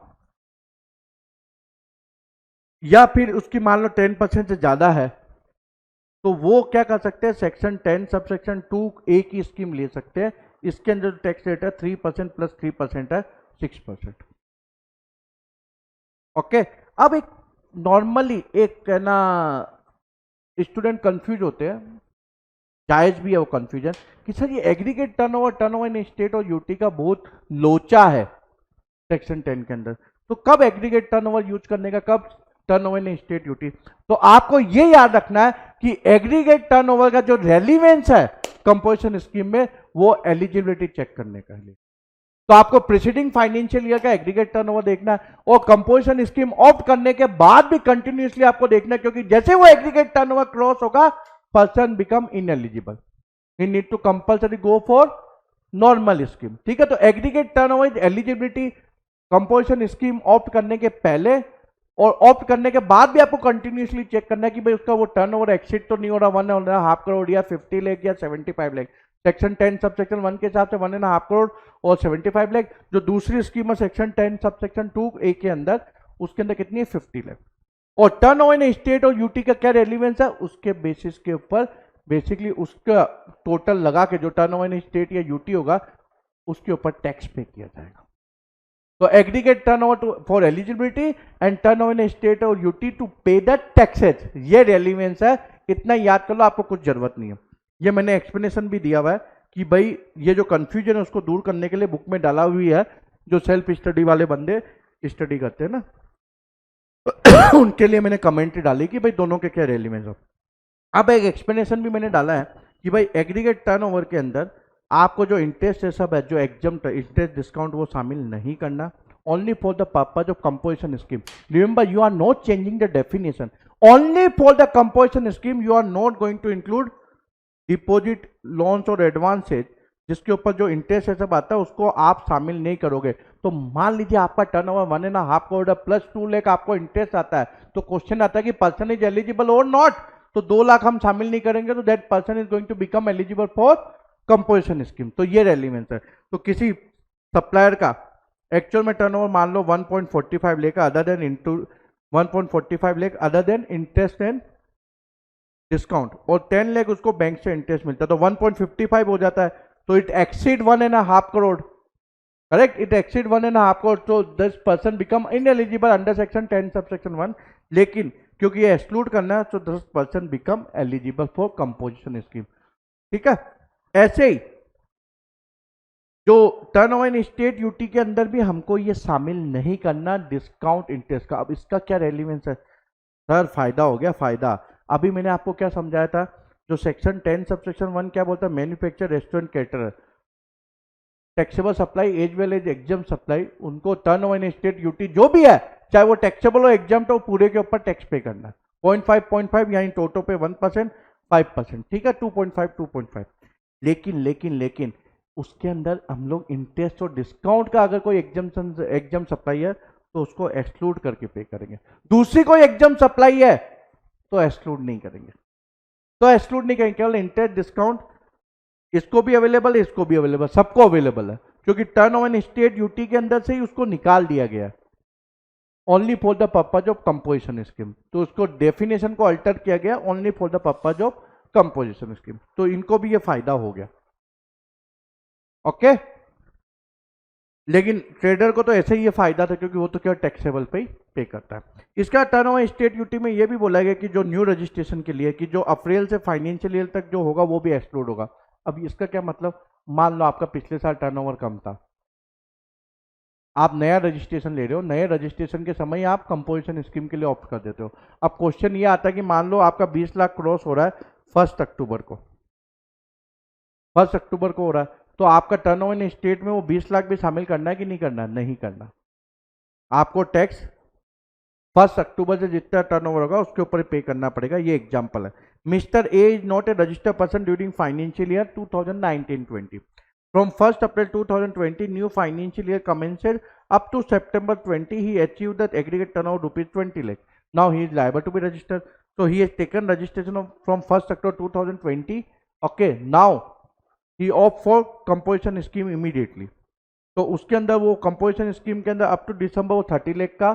[SPEAKER 1] या फिर उसकी मान लो 10% से ज्यादा है, तो वो क्या कर सकते हैं? सेक्शन 10 सब सेक्शन 2 ए की स्कीम ले सकते हैं। इसके अंदर जो टैक्स रेट है 3% प्लस 3% है 6%। ओके, अब एक नॉर्मली एक ना स्टूडेंट कंफ्यूज होते हैं, जायज भी है वो कंफ्यूजन, कि सर ये एग्रीगेट टर्नओवर इन स्टेट और यूटी का बहुत लोचा है सेक्शन 10 के अंदर, तो कब एग्रीगेट टर्नओवर यूज करने का, कब टर्नओवर इन स्टेट यूटी? तो आपको ये याद रखना है कि एग्रीगेट टर्नओवर का जो रेलिवेंस है कंपोजिशन स्कीम में, वो एलिजिबिलिटी चेक करने का है। तो आपको प्रीसीडिंग फाइनेंशियल ईयर का एग्रीगेट टर्नओवर देखना है और कंपोजिशन स्कीम ऑप्ट करने के बाद भी कंटिन्यूसली आपको देखना है, क्योंकि जैसे वो एग्रीगेट टर्नओवर क्रॉस होगा person become ineligible, he need to compulsory go for normal scheme, ठीक है। तो aggregate turnover eligibility composition scheme opt करने के पहले और ऑप्ट करने के बाद भी आपको कंटिन्यूसली चेक करना है कि भाई उसका वो टर्नओवर एक्सीड तो नहीं हो रहा 1.5 करोड़ या 50 लाख या 75 लाख। सेक्शन 10 सब सेक्शन 1 के हिसाब से 1.5 करोड़ और 75 लाख। जो दूसरी स्कीम है सेक्शन 10 सब सेक्शन 2 ए के अंदर, उसके अंदर कितनी है? 50 लाख। और टर्नओवर इन स्टेट और यूटी का क्या रेलिवेंस है, उसके बेसिस के ऊपर बेसिकली उसका टोटल लगा के जो टर्नओवर इन स्टेट या यूटी होगा उसके ऊपर टैक्स पे किया जाएगा। तो aggregate turnover for eligibility and turnover in state और UT to pay the taxes, ये रेलिवेंस है, इतना याद कर लो, आपको कुछ जरूरत नहीं है। ये मैंने एक्सप्लेनेशन भी दिया हुआ है कि भाई ये जो कंफ्यूजन है उसको दूर करने के लिए बुक में डाला हुई है, जो सेल्फ स्टडी वाले बंदे स्टडी करते हैं ना उनके लिए मैंने कमेंट्री डाली कि भाई दोनों के क्या रेलिवेंस हो। अब एक एक्सप्लेनेशन भी मैंने डाला है कि भाई एग्रीगेट टर्नओवर के अंदर आपको जो इंटरेस्ट है सब है, जो एग्जाम इंटरेस्ट डिस्काउंट वो शामिल नहीं करना, only for the purpose of composition scheme. Remember you are not changing the definition, only for the composition scheme you are not going to include deposit loans और advances, जिसके ऊपर जो interest है सब आता है उसको आप शामिल नहीं करोगे। तो मान लीजिए आपका टर्नओवर 1.5 करोड़ प्लस 2 लाख आपको इंटरेस्ट आता है, तो क्वेश्चन आता है कि पर्सन इज एलिजिबल और नॉट, तो 2 लाख हम शामिल नहीं करेंगे तो that person is going to become eligible for composition scheme. तो ये रेलिवेंस है। तो किसी सप्लायर का एक्चुअल में टर्नओवर मान लो 1.45 lakh other than into 1.45 lakh other than interest and discount, और 10 लाख उसको बैंक से इंटरेस्ट मिलता है, तो 1.55 हो जाता है, तो it exceed 1.5 crore, correct, it exceed 1.5 crore, तो this person become ineligible under section 10 subsection 1, लेकिन क्योंकि ये एक्सक्लूड करना है तो this person become eligible for composition scheme. ठीक है, ऐसे ही जो टर्नओवर इन स्टेट यूटी के अंदर भी हमको ये शामिल नहीं करना डिस्काउंट इंटरेस्ट का। अब इसका क्या रेलिवेंस है सर? फायदा हो गया फायदा। अभी मैंने आपको क्या समझाया था, जो सेक्शन 10 सबसेक्शन 1 क्या बोलता है, manufacture restaurant caterer taxable supply as well as exempt supply, उनको टर्नओवर इन स्टेट यूटी जो भी है, चाहे वो टैक्सेबल हो एग्जाम, तो पूरे के ऊपर टैक्स पे करना है 0.5 यानी टोटो पे 1% 5%, ठीक है, 2.5 लेकिन उसके अंदर हम लोग इंटरेस्ट और डिस्काउंट का अगर कोई एग्जाम सप्लाई है तो उसको एक्सक्लूड करके पे करेंगे, दूसरी कोई एग्जाम सप्लाई है तो एक्सक्लूड नहीं करेंगे, केवल इंटरेस्ट डिस्काउंट इसको भी अवेलेबल है, इसको भी अवेलेबल, सबको अवेलेबल है, क्योंकि टर्नओवर इन स्टेट यूटी के अंदर से ही उसको निकाल दिया गया है only for the purpose of composition scheme. तो उसको डेफिनेशन को अल्टर किया गया only for the purpose of composition scheme. तो इनको भी ये फायदा हो गया, ओके। लेकिन ट्रेडर को तो ऐसे ही ये फायदा था क्योंकि वो तो क्या टैक्सेबल पे ही पे करता है। इसका टर्नओवर स्टेट यूटी में ये भी बोला गया कि जो न्यू रजिस्ट्रेशन के लिए कि जो अप्रैल से फाइनेंशियल ईयर तक जो होगा वो भी एक्सक्लूड होगा। अब इसका क्या मतलब, मान लो आपका पिछले साल टर्नओवर कम था, आप नया रजिस्ट्रेशन ले रहे हो, नए रजिस्ट्रेशन के समय आप कंपोजिशन स्कीम के लिए ऑप्ट कर देते हो। अब क्वेश्चन ये आता है कि मान लो आपका 20 लाख क्रॉस हो रहा है 1 अक्टूबर को, 1 अक्टूबर को हो रहा है, तो आपका टर्नओवर इन स्टेट में वो 20 लाख भी शामिल करना है कि नहीं करना? नहीं करना। आपको टैक्स 1 अक्टूबर से जितना टर्नओवर होगा उसके ऊपर पे करना पड़ेगा। ये एग्जांपल है। Mister A is not a registered person during financial year 2019-20। From 1st April 2020, new financial year commenced up to September 20, he achieved the aggregate turnover rupees 20 lakh. Now he is liable to be registered. So he has taken registration from 1st October 2020. Okay, now he opt for composition scheme immediately. तो उसके अंदर वो composition scheme के अंदर up to दिसंबर वो 30 लाख का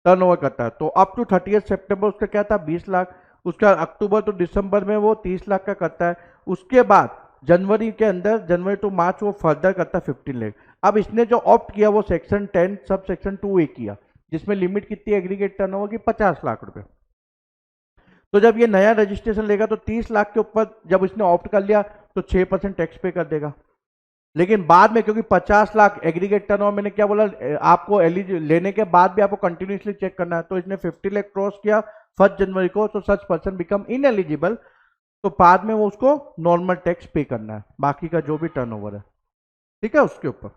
[SPEAKER 1] turnover करता है। तो अप टू 30 सितंबर उसका क्या था 20 लाख, उसका अक्टूबर टू दिसंबर में वो 30 लाख का करता है। उसके बाद जनवरी के अंदर, जनवरी टू मार्च वो फर्दर करता है 15 लाख। अब इसने जो ऑप्ट किया वो सेक्शन 10 सब सेक्शन 2A किया, जिसमें लिमिट कितनी एग्रीगेट टर्नओवर की 50 लाख रुपए। तो जब ये नया रजिस्ट्रेशन लेगा तो 30 लाख के ऊपर जब इसने ऑप्ट कर लिया तो 6% टैक्स पे कर देगा। लेकिन बाद में क्योंकि 50 लाख एग्रीगेट टर्नओवर, मैंने क्या बोला, आपको लेने के बाद भी आपको कंटिन्यूसली चेक करना है, तो इसने 50 लाख क्रॉस किया 1 जनवरी को, तो सच पर्सन बिकम इनएलिजिबल। तो बाद में वो उसको नॉर्मल टैक्स पे करना है, बाकी का जो भी टर्नओवर है, ठीक है, उसके ऊपर।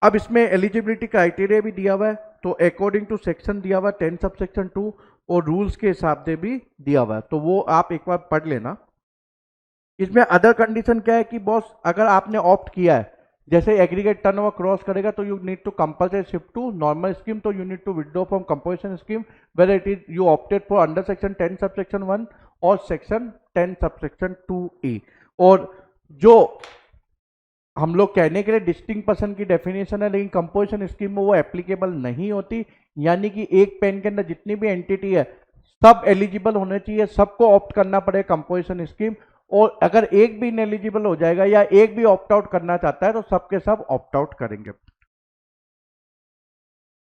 [SPEAKER 1] अब इसमें एलिजिबिलिटी क्राइटेरिया भी दिया हुआ है, तो अकॉर्डिंग टू सेक्शन दिया हुआ है 10 सब सेक्शन 2 और रूल्स के हिसाब से भी दिया हुआ है, तो वो आप एक बार पढ़ लेना। इसमें अदर कंडीशन क्या है कि बॉस अगर आपने ऑप्ट किया है, जैसे एग्रीगेट टर्नओवर क्रॉस करेगा तो you need to compulsory shift to normal scheme, तो you need to withdraw from composition scheme whether it is you opted for under section 10 subsection 1 और सेक्शन 10 सबसेक्शन 2A। और जो हम लोग कहने के लिए डिस्टिंक्ट पर्सन की डेफिनेशन है, लेकिन कंपोजिशन स्कीम में वो एप्लीकेबल नहीं होती, यानी कि एक पेन के अंदर जितनी भी एंटिटी है सब एलिजिबल होने चाहिए, सबको ऑप्ट करना पड़ेगा कंपोजिशन स्कीम, और अगर एक भी इनएलिजिबल हो जाएगा या एक भी ऑप्ट आउट करना चाहता है तो सबके सब ऑप्ट आउट करेंगे।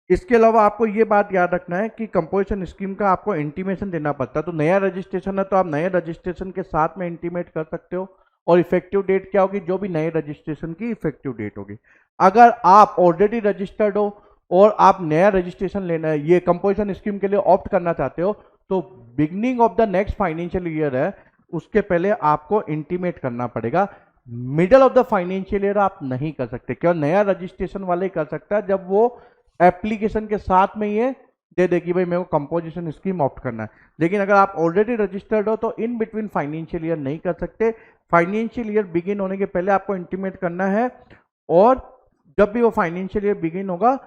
[SPEAKER 1] इसके अलावा आपको ये बात याद रखना है कि कंपोजिशन स्कीम का आपको इंटीमेशन देना पड़ता है। तो नया रजिस्ट्रेशन है तो आप नए रजिस्ट्रेशन के साथ में इंटीमेट कर सकते हो, और इफेक्टिव डेट क्या होगी, जो भी नए रजिस्ट्रेशन की इफेक्टिव डेट होगी। अगर आप ऑलरेडी रजिस्टर्ड हो और आप नया रजिस्ट्रेशन लेना है, ये कंपोजिशन स्कीम के लिए ऑप्ट करना चाहते हो, तो beginning of the next financial year है, उसके पहले आपको इंटीमेट करना पड़ेगा। Middle of the financial year आप नहीं कर सकते, क्यों? नया रजिस्ट्रेशन वाले कर सकता है जब वो एप्लीकेशन के साथ में ये दे दे कि भाई मेरे को कंपोजिशन स्कीम ऑप्ट करना है। लेकिन अगर आप ऑलरेडी रजिस्टर्ड हो तो इन बिटवीन फाइनेंशियल ईयर नहीं कर सकते। फाइनेंशियल ईयर बिगिन होने के पहले आपको इंटीमेट करना है, और जब भी वो फाइनेंशियल ईयर बिगिन होगा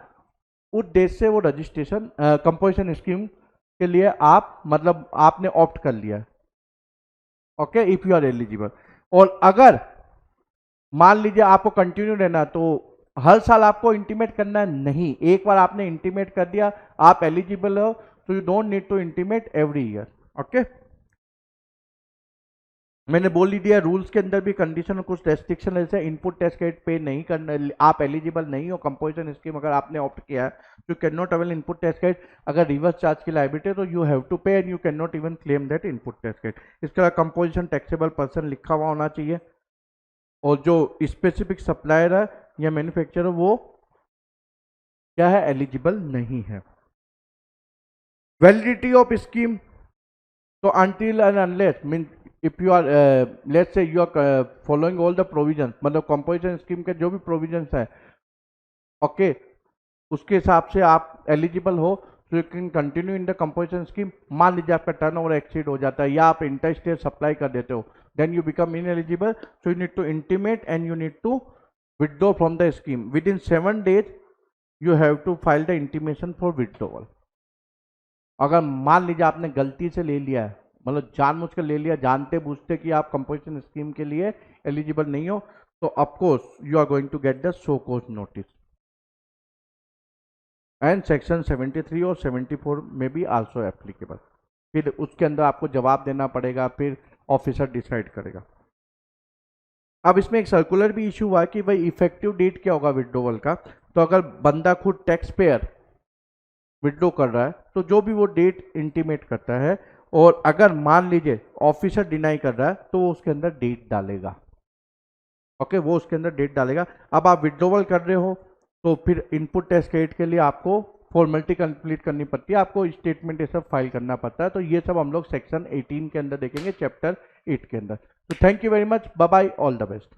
[SPEAKER 1] उस डेट से वो रजिस्ट्रेशन कंपोजिशन स्कीम के लिए आप मतलब आपने ऑप्ट कर लिया, okay, if you are eligible. और अगर मान लीजिए आपको कंटिन्यू रहना, तो हर साल आपको इंटीमेट करना है नहीं, एक बार आपने इंटीमेट कर दिया आप एलिजिबल हो, तो you don't need to intimate every year, okay. मैंने बोल ही दिया रूल्स के अंदर भी कंडीशन और कुछ रेस्ट्रिक्शन ऐसे, इनपुट टैक्स क्रेडिट पे नहीं करना, आप एलिजिबल नहीं हो कंपोजिशन स्कीम अगर आपने ऑप्ट किया है, you can not avail input tax credit. अगर रिवर्स चार्ज की लायबिलिटी है तो यू हैव टू पे and you can not even claim that input tax credit. इसके अलावा कंपोजिशन टैक्सेबल पर्सन लिखा हुआ होना चाहिए, और जो स्पेसिफिक सप्लायर है या मैन्युफैक्चरर वो क्या है, एलिजिबल नहीं है। वैलिडिटी ऑफ स्कीम, तो until and unless mean if you are let's say you are following all the provisions, मतलब कंपोजिशन स्कीम के जो भी प्रोविजंस है, ओके, उसके हिसाब से आप एलिजिबल हो, तो you can continue in the composition scheme. मान लीजिए आपका टर्नओवर एक्सीड हो जाता है या आप इंटर स्टेट सप्लाई कर देते हो, then you become ineligible, so you need to intimate and you need to withdraw from the scheme within 7 days। You have to file the intimation for withdrawal. अगर मान लीजिए आपने गलती से ले लिया है, मतलब जानबूझ कर ले लिया, जानते बूझते कि आप कंपोजिशन स्कीम के लिए एलिजिबल नहीं हो, तो of course you are going to get the show cause notice, and section 73 और 74 में भी आल्सो एप्लीकेबल। फिर उसके अंदर आपको जवाब देना पड़ेगा, फिर ऑफिसर डिसाइड करेगा। अब इसमें एक सर्कुलर भी इशू हुआ कि भाई इफेक्टिव डेट क्या होगा विड्रोवल का। तो अगर बंदा खुद टैक्स पेयर विड्रो कर रहा है तो जो भी वो डेट इंटीमेट करता है, और अगर मान लीजिए ऑफिसर डिनाई कर रहा है तो वो उसके अंदर डेट डालेगा, ओके, वो उसके अंदर डेट डालेगा। अब आप विड्रोवल कर रहे हो तो फिर इनपुट टैक्स क्रेडिट के लिए आपको फॉर्मेलिटी कंप्लीट करनी पड़ती है, आपको स्टेटमेंट ये सब फाइल करना पड़ता है। तो ये सब हम लोग सेक्शन 18 के अंदर देखेंगे, चैप्टर 8 के अंदर। तो thank you very much, bye bye, all the best.